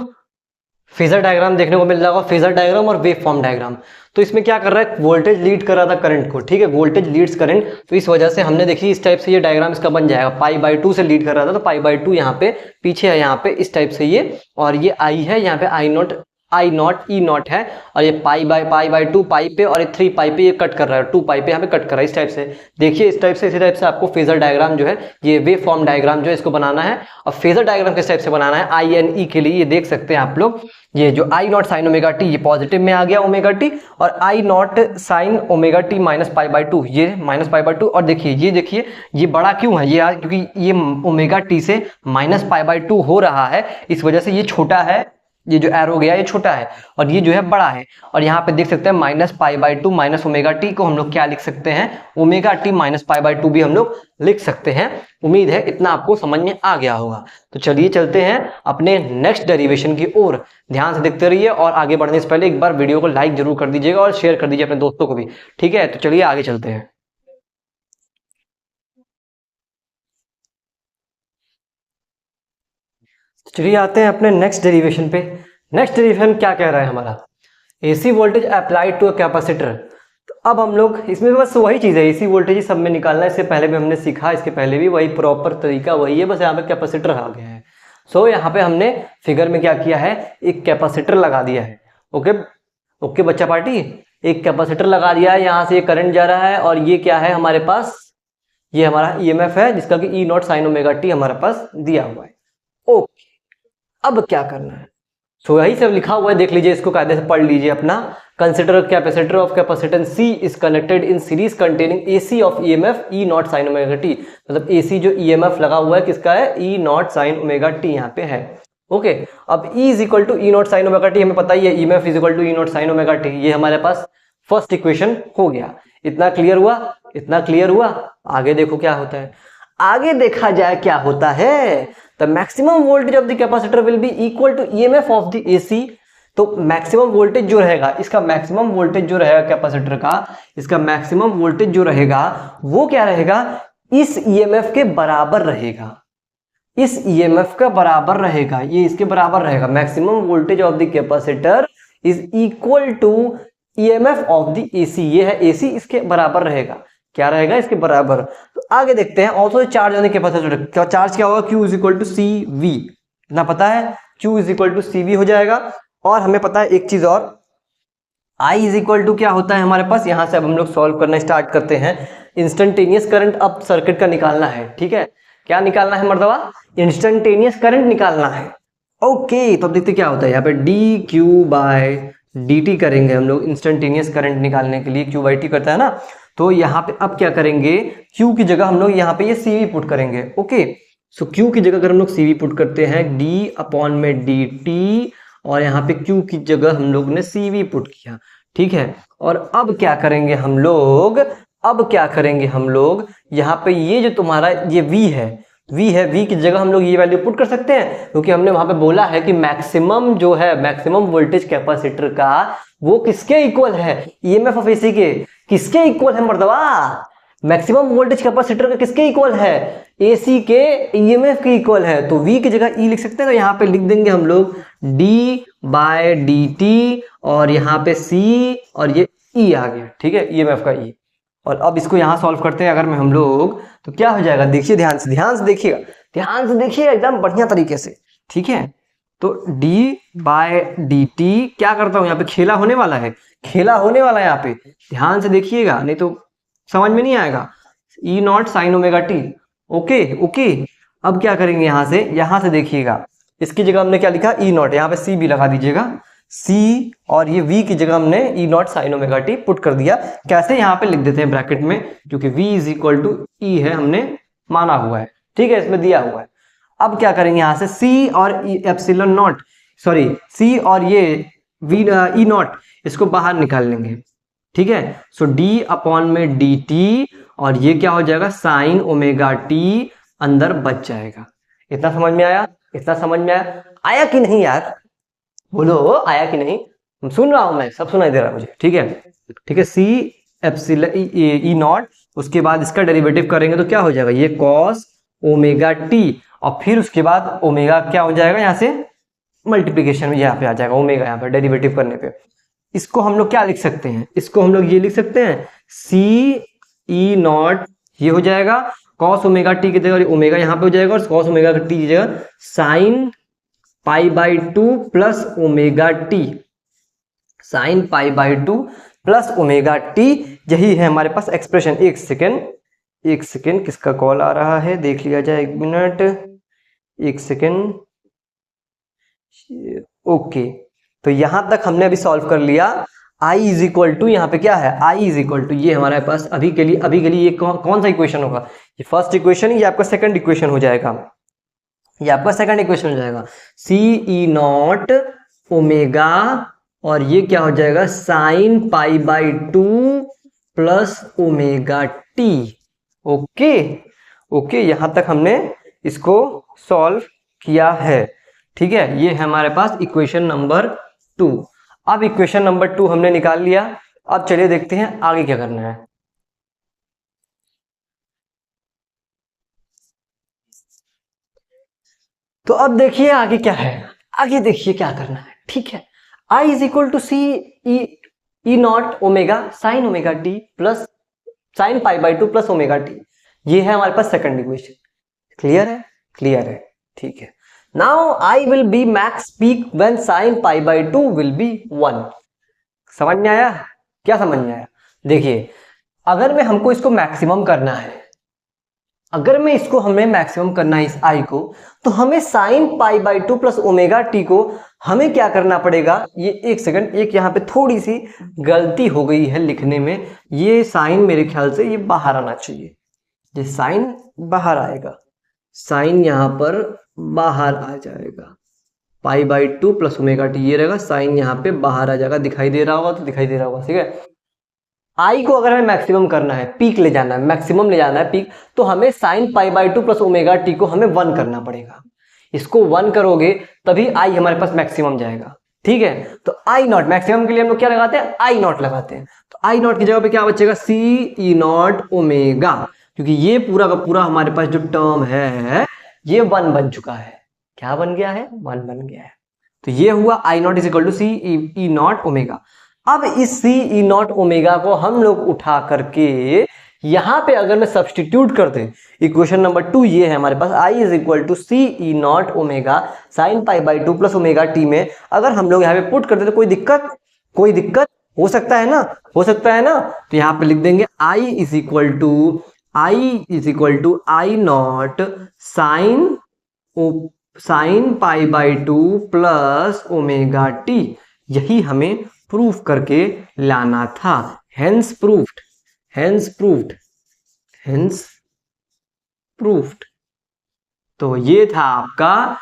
S1: फेजर डायग्राम देखने को मिल रहा होगा, फेजर डायग्राम और वेव फॉर्म डायग्राम। तो इसमें क्या कर रहा है, वोल्टेज लीड कर रहा था करंट को, ठीक है, वोल्टेज लीड्स करंट। तो इस वजह से हमने देखी इस टाइप से ये डायग्राम इसका बन जाएगा, पाई/2 से लीड कर रहा था, तो पाई/2 यहाँ पे पीछे है, यहाँ पे इस टाइप से ये, और ये आई है, यहाँ पे I0 E0 है, और ये पाई/2 पाई पे, और ये 3 पाई पे ये कट कर रहा है, 2 पाई पे यहाँ पे कट कर रहा है, इस टाइप से। देखिए इस टाइप से, इसी टाइप से आपको फेजर डायग्राम जो है, ये वेव फॉर्म डायग्राम जो है इसको बनाना है। और फेजर डायग्राम किस टाइप से बनाना है, INE के लिए ये देख सकते हैं आप लोग, ये जो I0 sin ओमेगा टी ये पॉजिटिव में आ गया ओमेगा टी, और I0 sin ओमेगा टी -पाई/2 ये -पाई/2। और देखिए ये बड़ा क्यों है, ये क्योंकि ये ओमेगा टी से -पाई/2 हो रहा है, इस वजह से ये छोटा है, ये जो एरो गया ये छोटा है, और ये जो है बड़ा है। और यहाँ पे देख सकते हैं -पाई/2 ओमेगा टी को हम लोग क्या लिख सकते हैं, ओमेगा टी -पाई/2 भी हम लोग लिख सकते हैं। उम्मीद है इतना आपको समझ में आ गया होगा। तो चलिए चलते हैं अपने नेक्स्ट डेरिवेशन की ओर, ध्यान से देखते रहिए, और आगे बढ़ने से पहले एक बार वीडियो को लाइक जरूर कर दीजिएगा और शेयर कर दीजिए अपने दोस्तों को भी, ठीक है। तो चलिए आगे चलते हैं। चलिए आते हैं अपने नेक्स्ट डेरिवेशन पे। नेक्स्ट डेरिवेशन क्या कह रहा है हमारा, AC voltage applied to a capacitor. तो अब हम लोग इसमें बस वही चीज़ है, एसी वोल्टेज सब में निकालना है, इससे पहले भी हमने सीखा, इसके पहले भी वही प्रॉपर तरीका वही है, बस यहाँ पे कैपेसिटर आ गया है। सो यहाँ पे हमने फिगर में क्या किया है, एक कैपेसिटर लगा दिया है। ओके बच्चा पार्टी, एक कैपेसिटर लगा दिया है, यहाँ से ये करंट जा रहा है, और ये क्या है हमारे पास, ये हमारा EMF है जिसका कि E0 sin ओमेगा टी हमारे पास दिया हुआ है। ओके, अब क्या करना है, सो यही सब लिखा हुआ है, देख लीजिए, इसको कायदे से पढ़ लीजिए अपना। Consider capacitor of capacitance C is connected in series containing AC of EMF E0 sin omega T. मतलब AC जो EMF लगा हुआ है किसका है, E0 sin ओमेगा टी यहाँ पे है। ओके, अब E is equal to E0 sin omega t हमें पता ही है, EMF is equal to E0 sin omega T, ये हमारे पास फर्स्ट इक्वेशन हो गया। इतना क्लियर हुआ, इतना क्लियर हुआ। आगे देखो क्या होता है, आगे देखा जाए क्या होता है। The maximum voltage of the capacitor will be equal to EMF of the AC। तो मैक्सिमम वोल्टेज जो रहेगा, इसका मैक्सिमम वोल्टेज जो रहेगा कैपेसिटर का, इसका मैक्सिमम वोल्टेज जो रहेगा वो क्या रहेगा, इस EMF के बराबर रहेगा, इस EMF का बराबर रहेगा, ये इसके बराबर रहेगा। Maximum voltage of the capacitor is equal to EMF of the AC, ये है AC, इसके बराबर रहेगा, क्या रहेगा, इसके बराबर। तो आगे देखते हैं, also charge on the capacitor, charge क्या होगा, Q is equal to CV, इतना पता है, Q is equal to CV हो जाएगा। और हमें पता है एक चीज और, I इज इक्वल टू क्या होता है हमारे पास, यहां से अब हम लोग सॉल्व करना स्टार्ट करते हैं। इंस्टेंटेनियस करंट अब सर्किट का निकालना है, ठीक है, क्या निकालना है मर्दवा, इंस्टेंटेनियस करंट निकालना है। ओके, तो अब देखते क्या होता है, यहाँ पे dQ/dt करेंगे हम लोग इंस्टेंटेनियस करंट निकालने के लिए, Q/T करता है ना। तो यहाँ पे अब क्या करेंगे, Q की जगह हम लोग यहाँ पे ये CV पुट करेंगे। ओके, सो Q की जगह अगर हम लोग CV पुट करते हैं, d/dt, और यहाँ पे Q की जगह हम लोग ने CV पुट किया, ठीक है। और अब क्या करेंगे हम लोग, यहाँ पे ये जो तुम्हारा ये V है, V की जगह हम लोग ये वैल्यू पुट कर सकते हैं, क्योंकि हमने वहां पे बोला है कि मैक्सिमम जो है, मैक्सिमम वोल्टेज कैपेसिटर का वो किसके इक्वल है, EMF ऑफ AC के, किसके इक्वल है मर्दवा, मैक्सिमम वोल्टेज कैपेसिटर का किसके इक्वल है, AC के EMF के इक्वल है। तो V की जगह E लिख सकते हैं, तो यहाँ पे लिख देंगे हम लोग d/dt, और यहाँ पे C, और ये E आ गया, ठीक है, EMF का E। और अब इसको यहाँ सॉल्व करते हैं अगर मैं हम लोग, तो क्या हो जाएगा, देखिए ध्यान से देखिएगा, एकदम बढ़िया तरीके से, ठीक है। तो d/dt क्या करता हूँ, यहाँ पे खेला होने वाला है यहाँ पे, ध्यान से देखिएगा, नहीं तो समझ में नहीं आएगा। E0 sin omega t, okay. अब क्या करेंगे, यहाँ से देखिएगा, इसकी जगह हमने क्या लिखा, E0, यहाँ पे C भी लगा दीजिएगा, C, और ये V की जगह हमने E0 sin omega T put कर दिया। कैसे, यहाँ पे लिख देते हैं ब्रैकेट में, क्योंकि V is equal to E है, हमने माना हुआ है, ठीक है, इसमें दिया हुआ है। अब क्या करेंगे, यहाँ से C और C और ये E0 इसको बाहर निकाल लेंगे, ठीक है। सो d/dt, और ये क्या हो जाएगा, साइन ओमेगा टी अंदर बच जाएगा। इतना समझ में आया, आया कि नहीं यार, बोलो आया कि नहीं, सुन रहा हूं मैं, सब सुनाई दे रहा है मुझे, ठीक है। C E0, उसके बाद इसका डेरिवेटिव करेंगे तो क्या हो जाएगा, ये cos ओमेगा टी, और फिर उसके बाद ओमेगा क्या हो जाएगा, यहाँ से मल्टीप्लीकेशन में यहाँ पे आ जाएगा ओमेगा, यहाँ पर डेरिवेटिव करने पे। इसको हम लोग क्या लिख सकते हैं, इसको हम लोग ये लिख सकते हैं सी ई नॉट, ये हो जाएगा कॉस ओमेगा टी की जगह ओमेगा यहाँ पे हो जाएगा, और कॉस ओमेगा टी की जगह sign pi by 2 plus omega T, sign pi by 2 plus omega t. यही है हमारे पास एक्सप्रेशन। एक सेकेंड किसका कॉल आ रहा है देख लिया जाए, 1 मिनट, 1 सेकेंड। ओके, तो यहां तक हमने अभी सॉल्व कर लिया। i इज इक्वल टू, यहाँ पे क्या है, i इज इक्वल टू, ये हमारे पास अभी के लिए ये कौन सा इक्वेशन होगा, ये फर्स्ट इक्वेशन, ये आपका सेकंड इक्वेशन हो जाएगा, ये आपका सेकंड इक्वेशन हो जाएगा सी ई नॉट ओमेगा, और ये क्या हो जाएगा sign pi by 2 plus omega t. Okay, यहां तक हमने इसको सॉल्व किया है। ठीक है, ये है हमारे पास इक्वेशन नंबर 2। अब इक्वेशन नंबर 2 हमने निकाल लिया। अब चलिए देखते हैं आगे क्या करना है। तो अब देखिए आगे क्या है, आगे देखिए क्या करना है। ठीक है, i is equal to C E not omega sine omega t plus sine pi by 2 plus omega T, ये है हमारे पास सेकंड इक्वेशन। क्लियर है। ठीक है, now i will be max peak when sign pi by 2 will be 1। समझ में आया, क्या समझ में आया? देखिए, अगर मैं हमको इसको मैक्सिमम करना है, अगर मैं इसको हमें मैक्सिमम करना है इस i को, तो हमें sign pi by 2 plus omega t को हमें क्या करना पड़ेगा, ये एक सेकंड, एक यहाँ पे थोड़ी सी गलती हो गई है लिखने में, ये साइन मेरे ख्याल से ये बाहर आना चाहिए, ये साइन बाहर आएगा, साइन यहाँ पर बाहर आ जाएगा, pi by 2 plus omega T ये रहेगा, साइन यहाँ पे बाहर आ जाएगा, दिखाई दे रहा होगा तो दिखाई दे रहा होगा। ठीक है, आई को अगर हमें मैक्सिमम करना है, पीक ले जाना है, मैक्सिमम ले जाना है पीक, तो हमें sign pi by 2 plus omega t को हमें 1 करना पड़ेगा। इसको 1 करोगे तभी आई हमारे पास मैक्सिमम जाएगा। ठीक है, तो आई नॉट, मैक्सिमम के लिए हम लोग क्या लगाते हैं, आई नॉट लगाते हैं। तो आई नॉट की जगह पे क्या बचेगा, सी ई नॉट ओमेगा, क्योंकि ये पूरा का पूरा हमारे पास जो टर्म है ये 1 बन चुका है। क्या बन गया है, 1 बन गया है। तो ये हुआ I nought is equal to C E not omega. अब इस सी ई नॉट ओमेगा को हम लोग उठा करके यहां पे अगर मैं सब्सटीट्यूट कर दें, इक्वेशन नंबर 2 ये है हमारे पास, i is equal to C E not omega sine pi by 2 plus omega t में अगर हम लोग यहाँ पे पुट कर दे तो कोई दिक्कत हो सकता है ना, तो यहाँ पे लिख देंगे i is equal to I not sine pi by 2 plus omega t. यही हमें प्रूफ करके लाना था, हेंस प्रूफ्ड। तो ये था आपका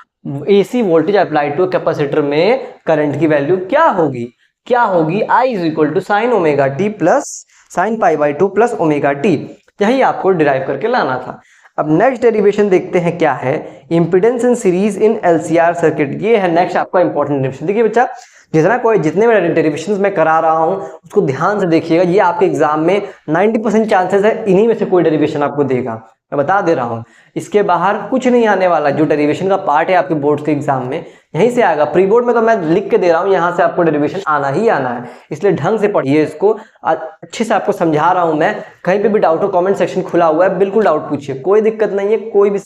S1: AC voltage applied to capacitor में करंट की वैल्यू क्या होगी, i is equal to sine omega t plus sine pi by 2 plus omega t. यही आपको डिराइव करके लाना था। अब नेक्स्ट डेरिवेशन देखते हैं क्या है, impedance in series in LCR circuit. ये है नेक्स्ट आपका इंपॉर्टेंट डेरिवेशन। देखिए बच्चा, जितने मैं डेरिवेशंस मैं करा रहा हूं उसको ध्यान से देखिएगा, ये आपके एग्जाम में 90% चांसेस है इन्हीं में से कोई डेरिवेशन आपको देगा, मैं बता दे रहा हूं। इसके बाहर कुछ नहीं आने वाला, जो डेरिवेशन का पार्ट है आपके बोर्ड के एग्जाम में यहीं से आएगा। प्री बोर्ड में तो मैं लिख के दे रहा हूं, यहां से आपको डेरिवेशन आना ही आना है, इसलिए ढंग से पढ़िए इसको, अच्छे से आपको समझा रहा हूं मैं। कहीं पे भी डाउट हो कमेंट सेक्शन खुला हुआ है, बिल्कुल डाउट पूछिए, कोई दिक्कत नहीं है, कोई भी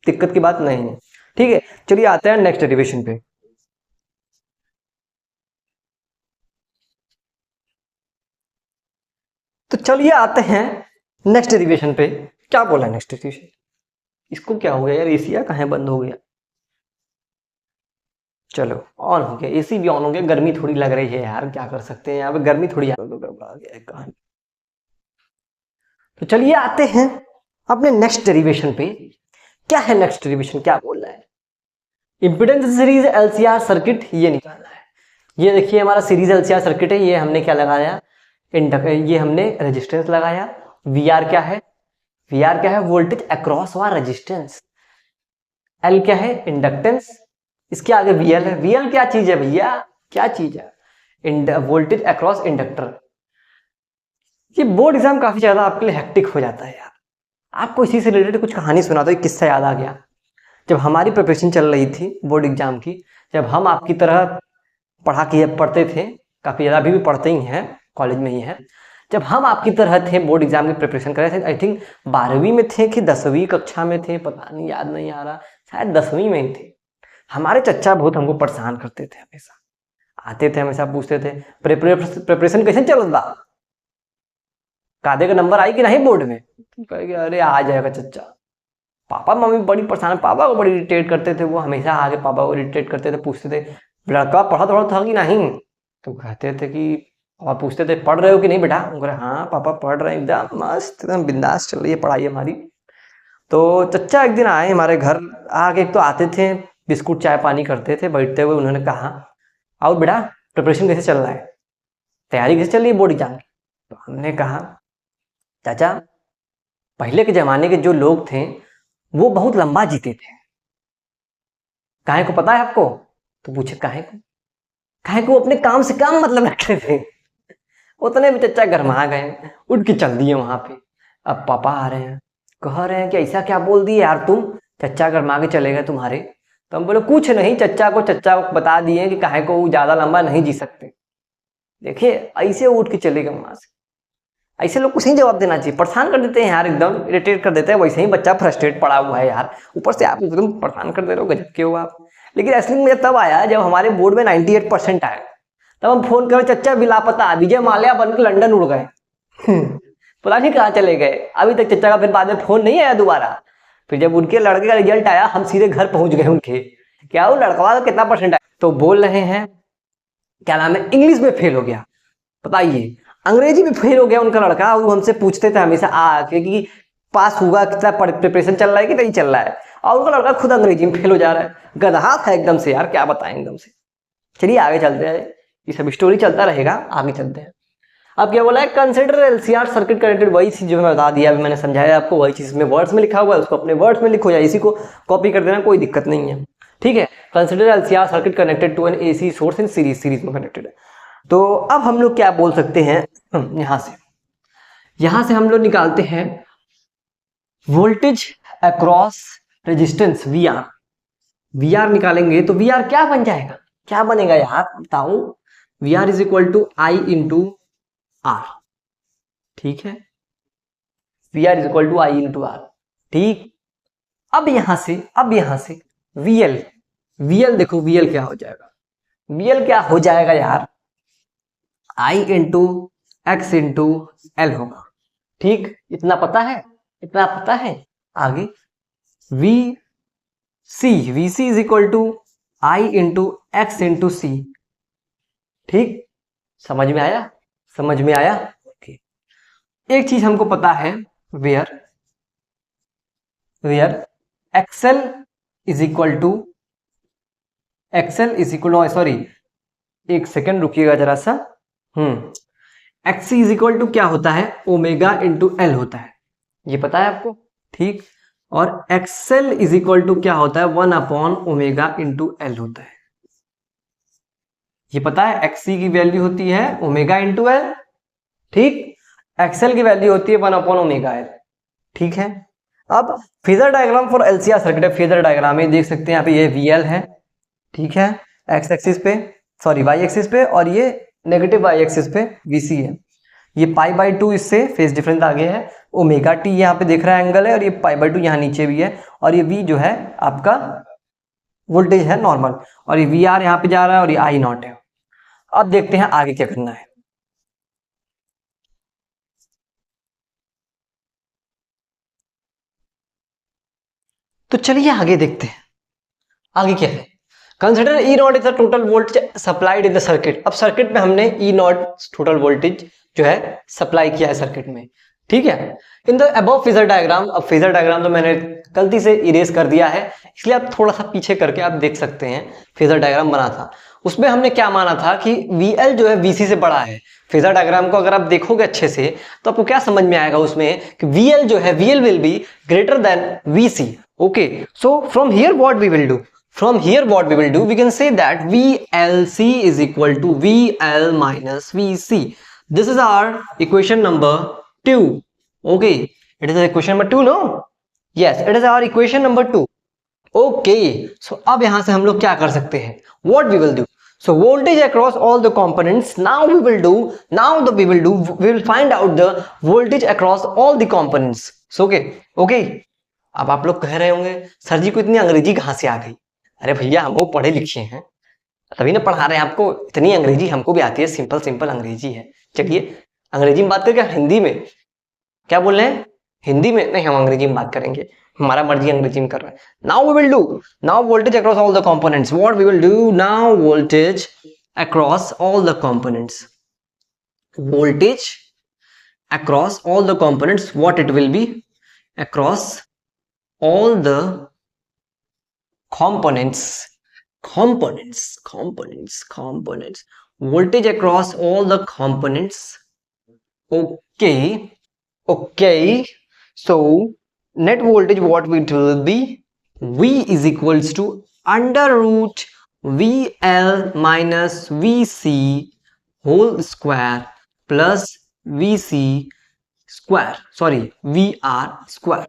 S1: दिक्कत की बात नहीं है। ठीक है, चलिए आते हैं नेक्स्ट डेरिवेशन पे। तो चलिए आते हैं नेक्स्ट डेरिवेशन पे। क्या बोला नेक्स्ट डेरिवेशन, इसको क्या हो गया यार, एसी कहाँ बंद हो गया, चलो ऑन हो गया, एसी भी ऑन हो गया। गर्मी थोड़ी लग रही है यार, क्या कर सकते हैं, यहाँ पे गर्मी थोड़ी आ गया कहानी। तो चलिए आते हैं अपने नेक्स्ट डेरिवेशन पे। क्या है नेक्स्ट डेरिवेशन, क्या बोल रहा है, इंपीडेंस सीरीज एलसीआर सर्किट ये निकालना है। ये देखिए हमारा सीरीज एलसीआर सर्किट है, ये हमने क्या लगाया, ये हमने रेजिस्टेंस लगाया। VR क्या है, वोल्टेज अक्रॉस वा रेजिस्टेंस। L क्या है, इंडक्टेंस। इसके आगे VL है। VL क्या चीज है भैया, क्या चीज है, वोल्टेज अक्रॉस इंडक्टर। ये बोर्ड एग्जाम काफी ज्यादा आपके लिए हेक्टिक हो जाता है यार। आपको इसी से रिलेटेड कुछ कहानी सुना दो, एक किस्सा याद आ गया। जब हमारी प्रिपरेशन चल रही थी बोर्ड एग्जाम की, जब हम आपकी तरह पढ़ते थे, काफ़ी ज़्यादा अभी भी पढ़ते ही हैं, कॉलेज में ही हैं, जब हम आपकी तरह थे बोर्ड एग्जाम की प्रिपरेशन कर रहे थे, आई थिंक 12वीं में थे कि 10वीं कक्षा में थे, पता नहीं, याद नहीं आ रहा, शायद 10वीं में ही थे। हमारे चच्चा बहुत हमको परेशान करते थे, हमेशा आते थे, हमेशा पूछते थे प्रिपरेशन कैसे चल रहा, कादे का नंबर आई कि नहीं बोर्ड में। कहेंगे अरे आ जाएगा चच्चा। पापा मम्मी बड़ी परेशान, पापा को बड़ी इरिटेट करते थे वो, हमेशा आगे पापा को इरिटेट करते थे, पूछते थे लड़का पढ़ा थोड़ा था कि नहीं, तो कहते थे कि, और पूछते थे पढ़ रहे हो कि नहीं बेटा, बोले हाँ पापा पढ़ रहे हैं, एकदम मस्त, एकदम बिंदास चल रही है पढ़ाई हमारी। तो चच्चा एक दिन आए हमारे घर, आगे एक तो आते थे, बिस्कुट चाय पानी करते थे, बैठते हुए उन्होंने कहा आओ बेटा प्रिपरेशन कैसे चल रहा है, तैयारी कैसे चल रही है बोर्ड एग्जाम की। तो हमने कहा चाचा पहले के ज़माने के जो लोग थे वो बहुत लंबा जीते थे, काहे को पता है आपको। तो पूछे काहे को वो अपने काम से काम मतलब रखते थे। उतने में चच्चा गरमा गए, उठ के चल दिए वहां पे। अब पापा आ रहे हैं, कह रहे हैं कि ऐसा क्या बोल दिए यार तुम, चच्चा गरमा के चले गए तुम्हारे। तो हम बोले कुछ नहीं, चच्चा को बता दिए कि काहे को वो ज्यादा लंबा नहीं जी सकते। देखिए ऐसे उठ के चले गए वहां से। ऐसे लोग कुछ नहीं जवाब देना चाहिए, परेशान कर देते हैं यार, एकदम इरिटेट कर देते हैं। वैसे ही बच्चा फ्रस्ट्रेट पड़ा हुआ है यार, ऊपर से आप एकदम परेशान कर दे रहे हो, गजब के हो आप। लेकिन असली मुझे तब आया जब हमारे बोर्ड में 98% आया, तब हम फोन कर चच्चा भी लापता, विजय माल्या बनकर लंदन उड़ गए। पता नहीं कहाँ चले गए, अभी तक चच्चा का फिर बाद में फोन नहीं आया दोबारा। फिर जब उनके लड़के का रिजल्ट आया हम सीधे घर पहुंच गए उनके, क्या वो लड़का का कितना परसेंट आया, तो बोल रहे हैं क्या नाम है, इंग्लिश में फेल हो गया, बताइए, अंग्रेजी में फेल हो गया उनका लड़का। वो हमसे पूछते थे हमेशा आके कि पास हुआ, कितना प्रिपरेशन चल रहा है कि नहीं चल रहा है, और उनका लड़का खुद अंग्रेजी में फेल हो जा रहा है। गधा था एकदम से यार, क्या बताएं एकदम से। चलिए आगे चलते हैं, ये सब स्टोरी चलता रहेगा, आगे चलते हैं। अब क्या बोला है, कंसिडर एलसीआर सर्किट कनेक्टेड, वही चीज जो मैं बता दिया, अभी मैंने समझाया आपको, वही चीज में वर्ड्स में लिखा हुआ है, उसको अपने वर्ड्स में लिखो या इसी को कॉपी कर देना, कोई दिक्कत नहीं है, ठीक है। Consider LCR circuit connected to an AC source in series में कनेक्टेड है। तो अब हम लोग क्या बोल सकते हैं, यहां से हम लोग निकालते हैं voltage across resistance V R निकालेंगे, तो वी आर क्या बन जाएगा, क्या बनेगा यार बताओ, V R is equal to I into R, ठीक है, V R is equal to I into R, ठीक। अब यहां से वीएल देखो, वीएल क्या हो जाएगा, वीएल क्या हो जाएगा यार, I into X into L होगा, ठीक। इतना पता है। आगे V C is equal to I into X into C, ठीक। समझ में आया ओके। एक चीज हमको पता है, where XL is equal to sorry एक सेकेंड रुकिएगा जरा सा, एक्सी इज इक्वल टू क्या होता है, ओमेगा इंटू एल होता है, ये पता है आपको, ठीक। और एक्सएल इज इक्वल टू क्या होता है, 1 अपॉन ओमेगा इंटू एल होता है, ये पता है। एक्सी की वैल्यू होती है ओमेगा इंटू एल, ठीक। एक्सएल की वैल्यू होती है 1 अपॉन ओमेगा एल, ठीक है। अब phasor diagram for LCR circuit है, फेजर डायग्राम में देख सकते हैं यहाँ पे ये वीएल है, ठीक है, एक्स एक्सिस पे, सॉरी वाई एक्सिस पे, और ये नेगेटिव वाई एक्सिस पे वीसी है। ये पाई बाई 2 इससे फेज डिफरेंस आगे है, ओमेगा टी यहाँ पे देख रहा है एंगल है, और ये पाई बाई 2 यहाँ नीचे भी है, और ये वी जो है आपका वोल्टेज है नॉर्मल, और ये वी आर यहाँ पे जा रहा है, और ये आई नॉट है। अब देखते हैं आगे क्या करना है। तो चलिए आगे देखते हैं, आगे क्या है। Consider E not is the total voltage supplied in the circuit. अब सर्किट में हमने ई नॉट टोटल वोल्टेज जो है सप्लाई किया है सर्किट में, ठीक है। In the above phasor diagram, अब फेजर डायग्राम तो मैंने गलती से इरेज कर दिया है, इसलिए आप थोड़ा सा पीछे करके आप देख सकते हैं। फेजर डायग्राम बना था, उसमें हमने क्या माना था कि VL जो है VC से बड़ा है। फेजर डायग्राम को अगर आप देखोगे अच्छे से तो आपको क्या समझ में आएगा उसमें कि VL जो है, VL will be greater than VC, okay. So from here what we will do, we can say that VLC is equal to VL minus VC. This is our equation number 2. Okay, it is equation number 2, no? Yes, it is our equation number 2. Okay, so अब यहां से हम लोग क्या कर सकते हैं, what we will do, so voltage across all the components, now we will find out the voltage across all the components. so okay. अब आप लोग कह रहे होंगे सर जी को इतनी अंग्रेजी कहां से आ गई, अरे भैया हम लोग पढ़े लिखे हैं तभी ना पढ़ा रहे हैं आपको, इतनी अंग्रेजी हमको भी आती है, सिंपल अंग्रेजी है। चलिए अंग्रेजी में बात करके, हिंदी में क्या बोल रहे हैं, हिंदी में नहीं, हम अंग्रेजी में बात करेंगे, हमारा मर्जी अंग्रेजी में कर रहे हैं। Now we will do, now voltage across all the components, what we will do now, voltage across all the components, voltage across all the components, what it will be, across all the components, voltage across all the components. Okay, so net voltage what it will be, V is equals to under root VL minus VC whole square plus VC square, VR square.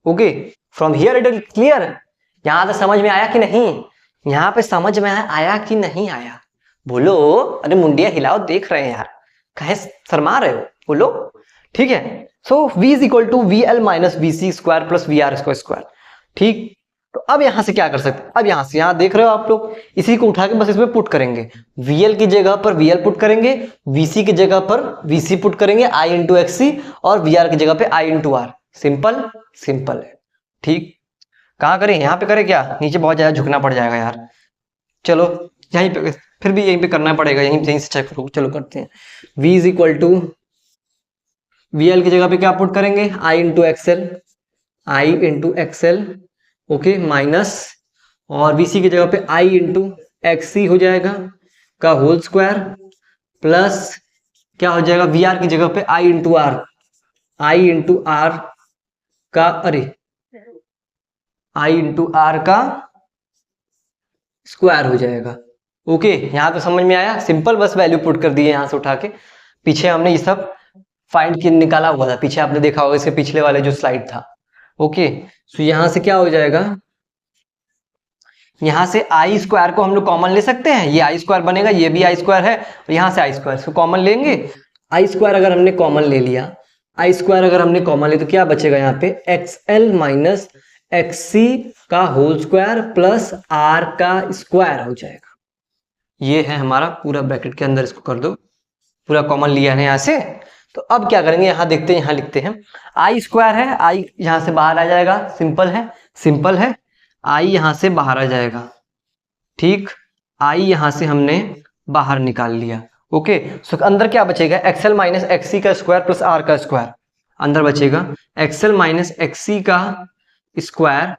S1: Okay, from here it is clear, यहां तक समझ में आया कि नहीं, यहां पे समझ में आया कि नहीं आया, बोलो, अरे मुंडिया हिलाओ, देख रहे हैं यार, कहे शर्मा रहे हो, बोलो, ठीक है। So V is equal to VL minus VC square plus VR square, ठीक। तो अब यहां से क्या कर सकते हैं, अब यहां से, यहां देख रहे हो आप लोग, इसी को उठा के बस इसमें पुट करेंगे, VL की जगह पर VL पुट करेंगे, VC की जगह पर VC पुट करेंगे, I इंटू XC, और VR की जगह पे I इंटू R, सिंपल है, ठीक। कहाँ करें, यहाँ पे करें क्या, नीचे बहुत ज्यादा झुकना पड़ जाएगा यार, चलो यहीं पे, फिर भी यहीं पे करना पड़ेगा, यहीं से चेक करो, चलो करते हैं। V is equal to VL की जगह पे क्या पुट करेंगे, I into XL, okay, minus, और VC की जगह पे I इंटू XC हो जाएगा का होल स्क्वायर, प्लस क्या हो जाएगा, VR की जगह पे I इंटू R का, अरे I इंटू R का स्क्वायर हो जाएगा। ओके, यहां तो समझ में आया, सिंपल, बस वैल्यू पुट कर दिए यहां से उठा के, पीछे हमने ये सब फाइंड की निकाला हुआ था, पीछे आपने देखा होगा इसके पिछले वाले जो स्लाइड था। ओके, सो यहां से क्या हो जाएगा, यहां से I स्क्वायर को हम लोग कॉमन ले सकते हैं, ये I स्क्वायर बनेगा, ये भी I स्क्वायर है, और यहां से I स्क्वायर को कॉमन लेंगे। I स्क्वायर अगर हमने कॉमन ले लिया, तो क्या बचेगा यहाँ पे, XL माइनस XC का होल स्क्वायर प्लस R का स्क्वायर हो जाएगा। ये है हमारा पूरा ब्रैकेट के अंदर, इसको कर दो, पूरा कॉमन लिया है यहाँ से। तो अब क्या करेंगे, यहाँ देखते हैं, यहाँ लिखते हैं, I स्क्वायर है, I यहाँ से बाहर आ जाएगा, सिंपल है, I यहाँ से बाहर आ जाएगा, ठीक, I यहाँ से हमने बाहर निकाल लिया। ओके, सो अंदर क्या बचेगा, XL माइनस XC का स्क्वायर प्लस R का स्क्वायर, अंदर बचेगा XL माइनस XC का स्क्वायर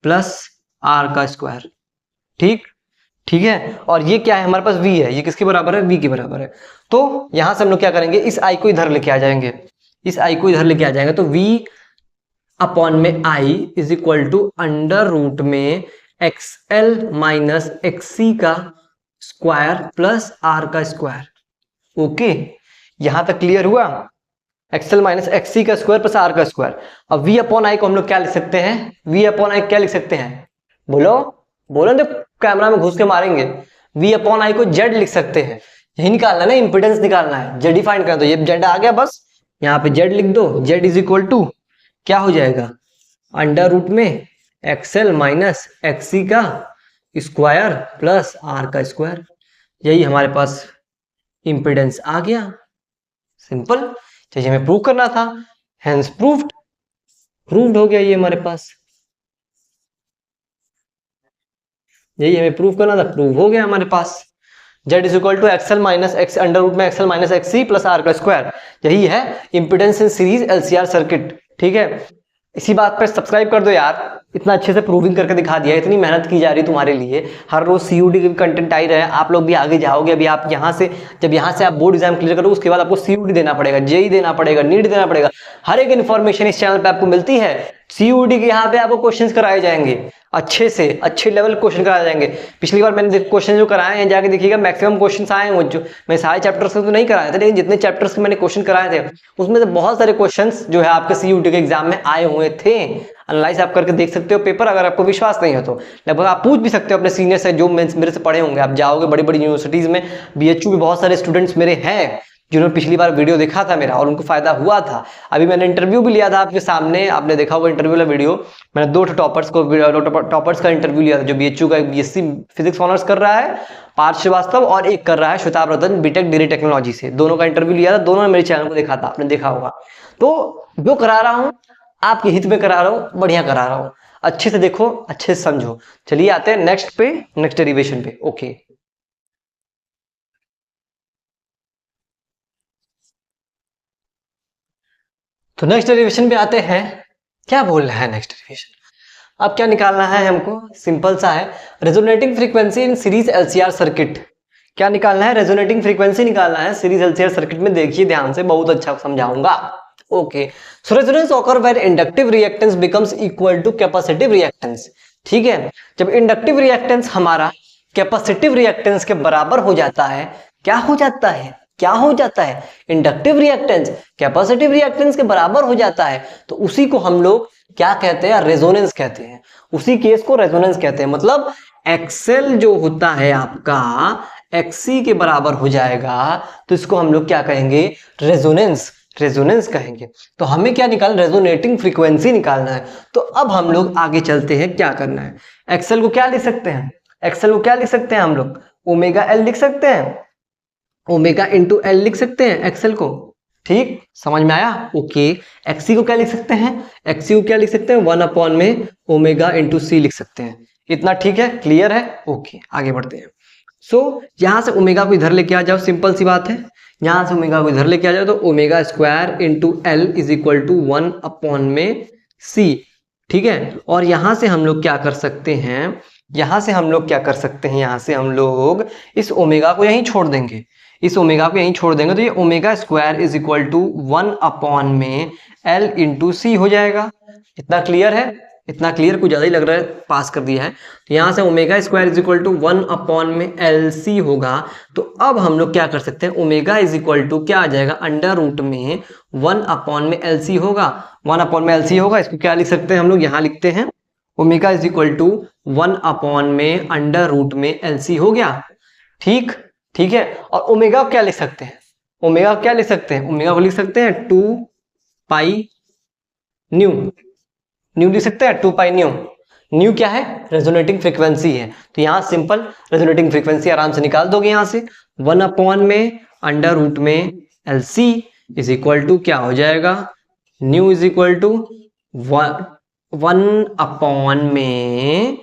S1: प्लस R का स्क्वायर, ठीक है। और ये क्या है, हमारे पास V है, ये किसके बराबर है, V के बराबर है। तो यहां से हम लोग क्या करेंगे, इस I को इधर लेके आ जाएंगे, तो V अपॉन में I is equal to under root में XL माइनस XC का स्क्वायर प्लस R का स्क्वायर। ओके, यहां तक क्लियर हुआ, XL माइनस XC का स्क्वायर प्लस R का स्क्वायर। अब V अपॉन I को हम लोग क्या लिख सकते हैं, बोलो तो कैमरा में घुस के मारेंगे, V अपॉन I को Z लिख सकते हैं, यही निकालना ना, इंपिडेंस निकालना है, Z डिफाइन करना, तो ये Z आ गया, बस यहाँ पे Z लिख दो, Z इज इक्वल टू क्या हो जाएगा, अंडर रूट में XL माइनस XC का स्क्वायर प्लस R का स्क्वायर, यही हमारे पास इंपिडेंस आ गया, सिंपल। चाहिए हमें प्रूव करना था, हेंस प्रूव्ड हो गया, ये हमारे पास, यही हमें प्रूव करना था, प्रूव हो गया हमारे पास। Z is equal to XL minus X under root में XL minus XC plus R का स्क्वायर, यही है impedance in series LCR circuit, ठीक है। इसी बात पर सब्सक्राइब कर दो यार, इतना अच्छे से प्रूविंग करके दिखा दिया, इतनी मेहनत की जा रही तुम्हारे लिए, हर रोज CUD के कंटेंट आ ही रहे हैं, आप लोग भी आगे जाओगे। अभी आप यहाँ से, जब यहाँ से आप बोर्ड एग्जाम क्लियर करो, उसके बाद आपको CUD देना पड़ेगा, JEE देना पड़ेगा, नीट देना पड़ेगा, हर एक इन्फॉर्मेशन इस चैनल पे आपको मिलती है। CUET के यहाँ पे आपको क्वेश्चंस कराए जाएंगे, अच्छे से अच्छे लेवल क्वेश्चन कराए जाएंगे। पिछली बार मैंने क्वेश्चन जो कराए हैं जाके देखिएगा, मैक्सिमम क्वेश्चंस आए हैं। जो मैं सारे चैप्टर्स के तो नहीं कराए थे, लेकिन जितने चैप्टर्स के मैंने क्वेश्चन कराए थे उसमें से बहुत सारे क्वेश्चंस जो है आपके CUET के एग्जाम में आए हुए थे। एनालाइज आप करके देख सकते हो पेपर, अगर आपको विश्वास नहीं हो तो लगभग आप पूछ भी सकते हो अपने सीनियर से जो मेरे से पढ़े होंगे। आप जाओगे बड़ी बड़ी यूनिवर्सिटीज में, BHU में बहुत सारे स्टूडेंट्स मेरे हैं जिन्होंने पिछली बार वीडियो देखा था मेरा और उनको फायदा हुआ था। अभी मैंने इंटरव्यू भी लिया था आपके सामने, आपने देखा होगा इंटरव्यू वाला वीडियो। मैंने 2 टॉपर्स का इंटरव्यू लिया था, जो BHU का BSc फिजिक्स ऑनर्स कर रहा है पार्थ श्रीवास्तव, और एक कर रहा है श्वेताब रतन बीटेक डिग्री टेक्नोलॉजी से। दोनों का इंटरव्यू लिया था, दोनों ने मेरे चैनल को देखा था, आपने देखा होगा। तो जो करा रहा हूँ आपके हित में करा रहा हूँ, बढ़िया करा रहा हूँ, अच्छे से देखो, अच्छे से समझो। चलिए आते हैं नेक्स्ट पे, नेक्स्ट डेरिवेशन पे। ओके, तो नेक्स्ट डेरिवेशन पे आते हैं। क्या बोल रहा है नेक्स्ट डेरिवेशन? अब क्या निकालना है हमको? सिंपल सा है, resonating frequency in series LCR circuit. क्या निकालना है? रेजोनेटिंग फ्रीक्वेंसी निकालना है सीरीज LCR सर्किट में। देखिए ध्यान से, बहुत अच्छा समझाऊंगा। Okay, so resonance occur when inductive reactance becomes equal to capacitive reactance. ठीक है, जब इंडक्टिव रिएक्टेंस हमारा कैपेसिटिव रिएक्टेंस के बराबर हो जाता है, क्या हो जाता है? क्या हो जाता है? इंडक्टिव रिएक्टेंस कैपेसिटिव रिएक्टेंस के बराबर हो जाता है, तो उसी को हम लोग क्या कहते हैं? रेजोनेंस कहते हैं। उसी केस को रेजोनेंस कहते हैं। मतलब एक्सेल जो होता है आपका XC के बराबर हो जाएगा, तो इसको हम लोग क्या कहेंगे? रेजोनेंस, रेजोनेंस कहेंगे। तो हमें क्या निकालना? रेजोनेटिंग फ्रीक्वेंसी निकालना है। तो अब हम लोग आगे चलते हैं, क्या करना है? एक्सेल को क्या लिख सकते हैं? एक्सेल को क्या लिख सकते हैं हम लोग? ओमेगा एल लिख सकते हैं, ओमेगा इंटू एल लिख सकते हैं एक्सेल को। ठीक, समझ में आया? ओके, एक्सी को क्या लिख सकते हैं? एक्सी को क्या लिख सकते हैं? 1 अपॉन में ओमेगा इंटू सी लिख सकते हैं। इतना ठीक है, क्लियर है? ओके, आगे बढ़ते हैं। सो यहां से ओमेगा को इधर लेके आ जाओ, सिंपल सी बात है। यहां से ओमेगा को इधर लेके आ जाओ, तो omega square into L is equal to 1 upon में सी। ठीक है, और यहां से हम लोग क्या कर सकते हैं? यहां से हम लोग क्या कर सकते हैं? यहां से हम लोग इस ओमेगा को यहीं छोड़ देंगे, इस ओमेगा को यहीं छोड़ देंगे, तो ये omega square is equal to 1 upon में एल इंटू सी हो जाएगा। इतना क्लियर है? इतना क्लियर, कुछ ज्यादा ही लग रहा है, पास कर दिया है। तो यहां से omega square is equal to 1 upon में एल सी होगा। तो अब हम लोग क्या कर सकते हैं? ओमेगा इज इक्वल टू क्या आ जाएगा? अंडर रूट में 1 अपॉन में एल सी होगा। 1 अपॉन में एल सी होगा, इसको क्या लिख सकते हैं हम लोग? यहां लिखते हैं omega is equal to 1 upon में अंडर रूट में एल सी हो गया। ठीक, ठीक है। और ओमेगा क्या लिख सकते हैं? ओमेगा क्या लिख सकते हैं? ओमेगा को लिख सकते हैं 2 पाई न्यू, न्यू लिख सकते हैं 2 पाई न्यू। न्यू क्या है? रेजोनेटिंग फ्रीक्वेंसी है। तो यहां सिंपल रेजोनेटिंग फ्रीक्वेंसी आराम से निकाल दोगे यहां से। 1 अपॉन में अंडर रूट में L C is equal to क्या हो जाएगा? Nu is equal to 1 upon में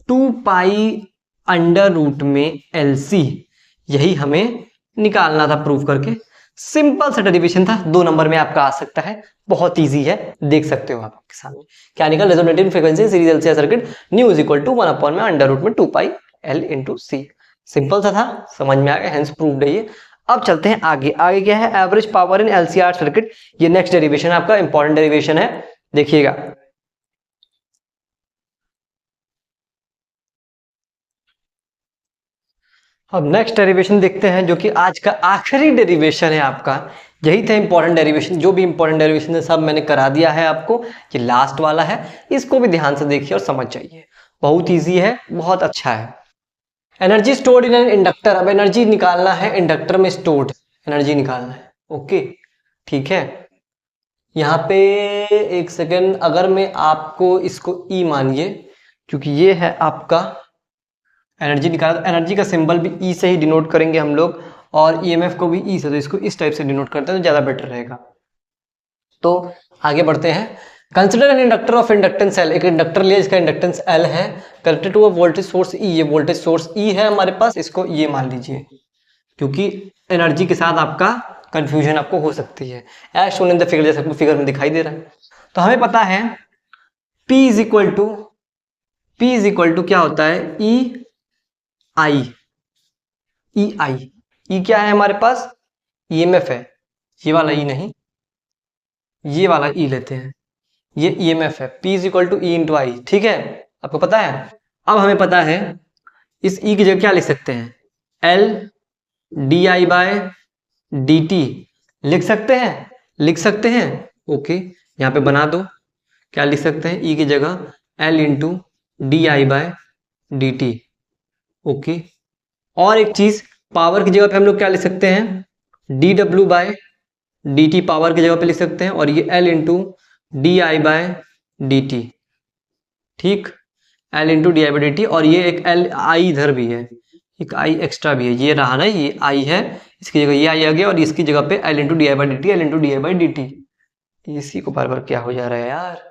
S1: 2 पाई अंडर रूट में एल सी। यही हमें निकालना था प्रूव करके। सिंपल सा डेरिवेशन था, 2 नंबर में आपका आ सकता है, बहुत इजी है, देख सकते हो आपके सामने। क्या निकल? Resonating frequency series LCR circuit nu is equal to 1 upon में अंडर रूट में 2 pi L into C. Simple सा था, समझ में आ गया, हेंस प्रूव्ड है ये। अब चलते हैं आगे। आगे क्या है? Average power in LCR circuit. ये नेक्स्ट डेरिवेशन आपका इंपॉर्टेंट डेरिवेशन है, देखिएगा। अब नेक्स्ट डेरिवेशन देखते हैं, जो कि आज का आखिरी डेरिवेशन है आपका। यही था इंपॉर्टेंट डेरिवेशन, जो भी इंपॉर्टेंट डेरिवेशन है सब मैंने करा दिया है आपको। ये लास्ट वाला है, इसको भी ध्यान से देखिए और समझ जाइए, बहुत इजी है, बहुत अच्छा है। Energy stored in an inductor. अब एनर्जी निकालना है इंडक्टर में स्टोर्ड एनर्जी निकालना है। ओके, ठीक है। यहाँ पे एक सेकेंड, अगर मैं आपको इसको ई मानिए, क्योंकि ये है आपका एनर्जी निकाला, तो एनर्जी का सिंबल भी ई से ही डिनोट करेंगे हम लोग, और ईएमएफ को भी ई से, तो इसको इस टाइप से डिनोट करते हैं तो ज्यादा बेटर रहेगा। तो आगे बढ़ते हैं। Consider an inductor of inductance L. एक इंडक्टर लिया जिसका इंडक्टेंस एल है, connected to a voltage source e. ये वोल्टेज सोर्स ई है हमारे पास, इसको ये मान लीजिए, क्योंकि एनर्जी के साथ आपका कंफ्यूजन आपको हो सकती है। As shown in the figure, जैसे फिगर में दिखाई दे रहा है। तो हमें पता है P इज इक्वल टू क्या होता है? ई आई, ई आई। ई क्या है हमारे पास? ईएमएफ है। ये वाला ई नहीं, ये वाला ई लेते हैं। ये ईएमएफ है, P is equal to e into I, ठीक है, आपको पता है। अब हमें पता है इस E की जगह क्या लिख सकते हैं, L D I by D T लिख सकते हैं, लिख सकते हैं। ओके, यहाँ पे बना दो, क्या लिख सकते हैं, E की जगह L into D I by D T. Okay, और एक चीज, पावर की जगह पे हम लोग क्या लिख सकते हैं, D W by D T power की जगह पे लिख सकते हैं, और ये L into D I by D T, ठीक, L into D I by D T, और ये एक L आई इधर भी है, एक आई एक्स्ट्रा भी है, ये रहा ना, ये आई है, इसकी जगह ये आई आ गया, और इसकी जगह पे L into D I by D T, L into D I by D T. इसी को बार बार क्या हो जा रहा है यार।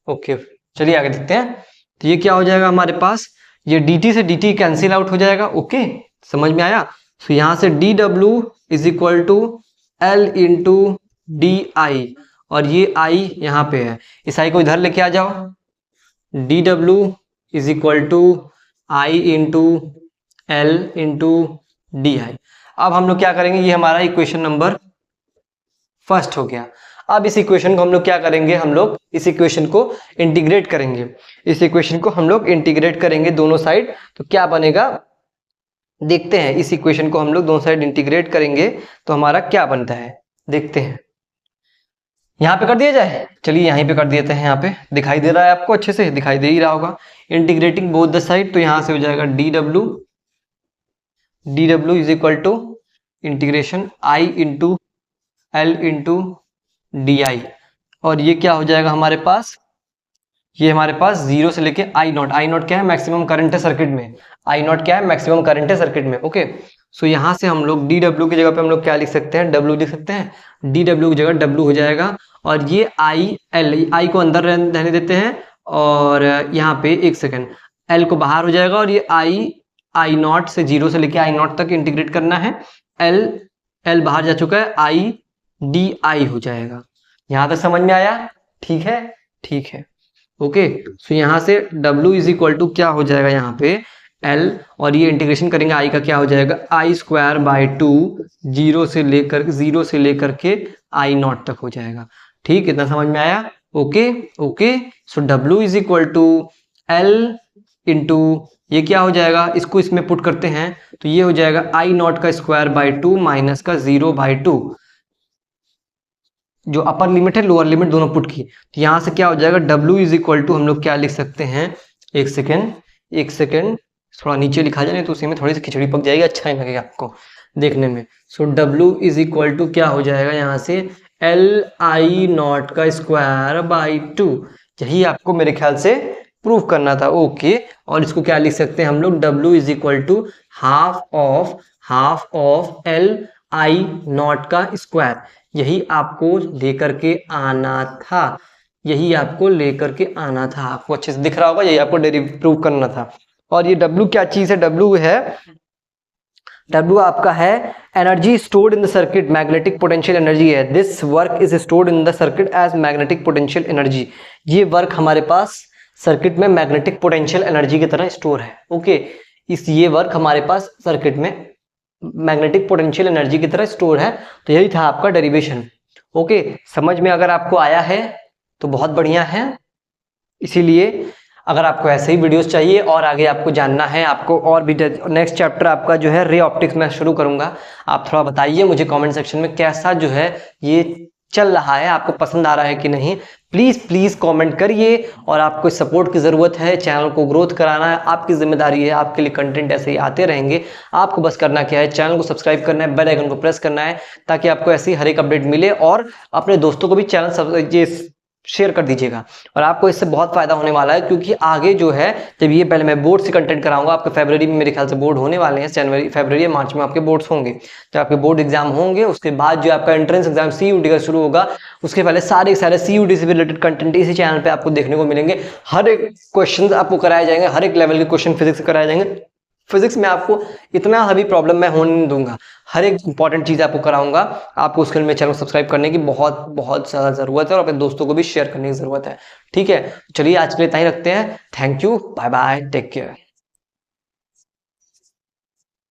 S1: ओके, चलिए आगे देखते हैं। तो ये क्या हो जाएगा हमारे पास, ये dt से dt कैंसिल आउट हो जाएगा। ओके, समझ में आया। तो यहां से dw is equal to l into D I, और ये i यहाँ पे है, इस i को इधर लेके आ जाओ, dw is equal to i into l into D I. अब हम लोग क्या करेंगे, ये हमारा इक्वेशन नंबर फर्स्ट हो गया। अब इस इक्वेशन को हम लोग क्या करेंगे, हम लोग इस इक्वेशन को इंटीग्रेट करेंगे, इस इक्वेशन को हम लोग इंटीग्रेट करेंगे दोनों साइड, तो क्या बनेगा देखते हैं। इस इक्वेशन को हम लोग दोनों साइड इंटीग्रेट करेंगे तो हमारा क्या बनता है देखते हैं। यहाँ पे कर दिया जाए, चलिए यहीं पे कर देते हैं, यहाँ पे दिखाई दे रहा है आपको, अच्छे से दिखाई दे ही रहा होगा। इंटीग्रेटिंग बोथ द साइड, तो यहाँ से हो जाएगा D W is equal to integration I into L into D I, और ये क्या हो जाएगा हमारे पास, ये हमारे पास जीरो से लेके आई नॉट, आई नॉट क्या है, मैक्सिमम करंट है सर्किट में, आई नॉट क्या है, मैक्सिमम करंट है सर्किट में। ओके, सो यहाँ से हम लोग डी डब्ल्यू की जगह पे हम लोग क्या लिख सकते हैं, डब्ल्यू लिख सकते हैं, डी डब्ल्यू की जगह डब्ल्यू हो जाएगा, और ये आई एल, आई को अंदर रहने देते हैं, और यहाँ पे एक सेकेंड एल को बाहर हो जाएगा, और ये आई नॉट से जीरो से लेके आई नॉट तक इंटीग्रेट करना है, एल बाहर जा चुका है, आई डी आई हो जाएगा। यहां तक समझ में आया, ठीक है, ठीक है। ओके, सो यहां से W इज इक्वल टू क्या हो जाएगा यहाँ पे L, और ये इंटीग्रेशन करेंगे I का क्या हो जाएगा, आई स्क्वायर बाय टू, जीरो से लेकर के आई नॉट तक हो जाएगा। ठीक, इतना समझ में आया। Okay okay, so W is equal to L into ये क्या हो जाएगा, इसको इसमें पुट करते हैं तो ये हो जाएगा आई नॉट का स्क्वायर बाय टू माइनस का 0/2, जो अपर लिमिट है लोअर लिमिट दोनों पुट की। तो यहां से क्या हो जाएगा, W इज इक्वल टू हम लोग क्या लिख सकते हैं, एक सेकेंड थोड़ा नीचे लिखा जाए, नहीं तो उसी में थोड़ी सी खिचड़ी पक जाएगी, अच्छा ही लगेगा आपको देखने में। सो W इज इक्वल टू क्या हो जाएगा यहाँ से, एल आई नॉट का स्क्वायर बाई टू, यही आपको मेरे ख्याल से प्रूफ करना था। ओके, और इसको क्या लिख सकते हैं हम लोग, W is equal to half of L I naught का स्क्वायर, यही आपको लेकर के आना था, यही आपको लेकर के आना था। आपको अच्छे से दिख रहा होगा, यही आपको प्रूव करना था। और ये W क्या चीज है, W है, W आपका है energy stored in the circuit, magnetic potential energy है। This work is stored in the circuit as magnetic potential energy, ये वर्क हमारे पास सर्किट में मैग्नेटिक पोटेंशियल एनर्जी की तरह स्टोर है। ओके, ये वर्क हमारे पास सर्किट में मैग्नेटिक पोटेंशियल एनर्जी की तरह स्टोर है। तो यही था आपका डेरिवेशन। ओके, समझ में अगर आपको आया है तो बहुत बढ़िया है। इसीलिए अगर आपको ऐसे ही वीडियोस चाहिए और आगे आपको जानना है, आपको और भी नेक्स्ट चैप्टर आपका जो है रे ऑप्टिक्स मैं शुरू करूंगा, आप थोड़ा बताइए मुझे कमेंट सेक्शन में कैसा जो है ये चल रहा है, आपको पसंद आ रहा है कि नहीं। प्लीज कमेंट करिए, और आपको सपोर्ट की ज़रूरत है, चैनल को ग्रोथ कराना है, आपकी जिम्मेदारी है, आपके लिए कंटेंट ऐसे ही आते रहेंगे। आपको बस करना क्या है, चैनल को सब्सक्राइब करना है, बेल आइकन को प्रेस करना है, ताकि आपको ऐसी हर एक अपडेट मिले, और अपने दोस्तों को भी चैनल शेयर कर दीजिएगा। और आपको इससे बहुत फायदा होने वाला है, क्योंकि आगे जो है जब ये पहले मैं बोर्ड से कंटेंट कराऊंगा, आपके फरवरी में मेरे ख्याल से बोर्ड होने वाले हैं, जनवरी फरवरी या मार्च में आपके बोर्ड्स होंगे, जब आपके बोर्ड एग्जाम होंगे उसके बाद जो आपका एंट्रेंस एग्जाम CUT का शुरू होगा, उसके पहले सारे CUT से रिलेटेड कंटेंट इसी चैनल पे आपको देखने को मिलेंगे। हर एक क्वेश्चन आपको कराए जाएंगे, हर एक लेवल के क्वेश्चन फिजिक्स कराए जाएंगे, फिजिक्स में आपको इतना हेवी प्रॉब्लम मैं होने नहीं दूंगा, हर एक इंपॉर्टेंट चीज़ आपको कराऊंगा। आपको उसके लिए मेरे चैनल को सब्सक्राइब करने की बहुत बहुत ज़्यादा ज़रूरत है और अपने दोस्तों को भी शेयर करने की ज़रूरत है। ठीक है, चलिए आज के लिए इतना ही रखते हैं। Thank you, bye bye, take care.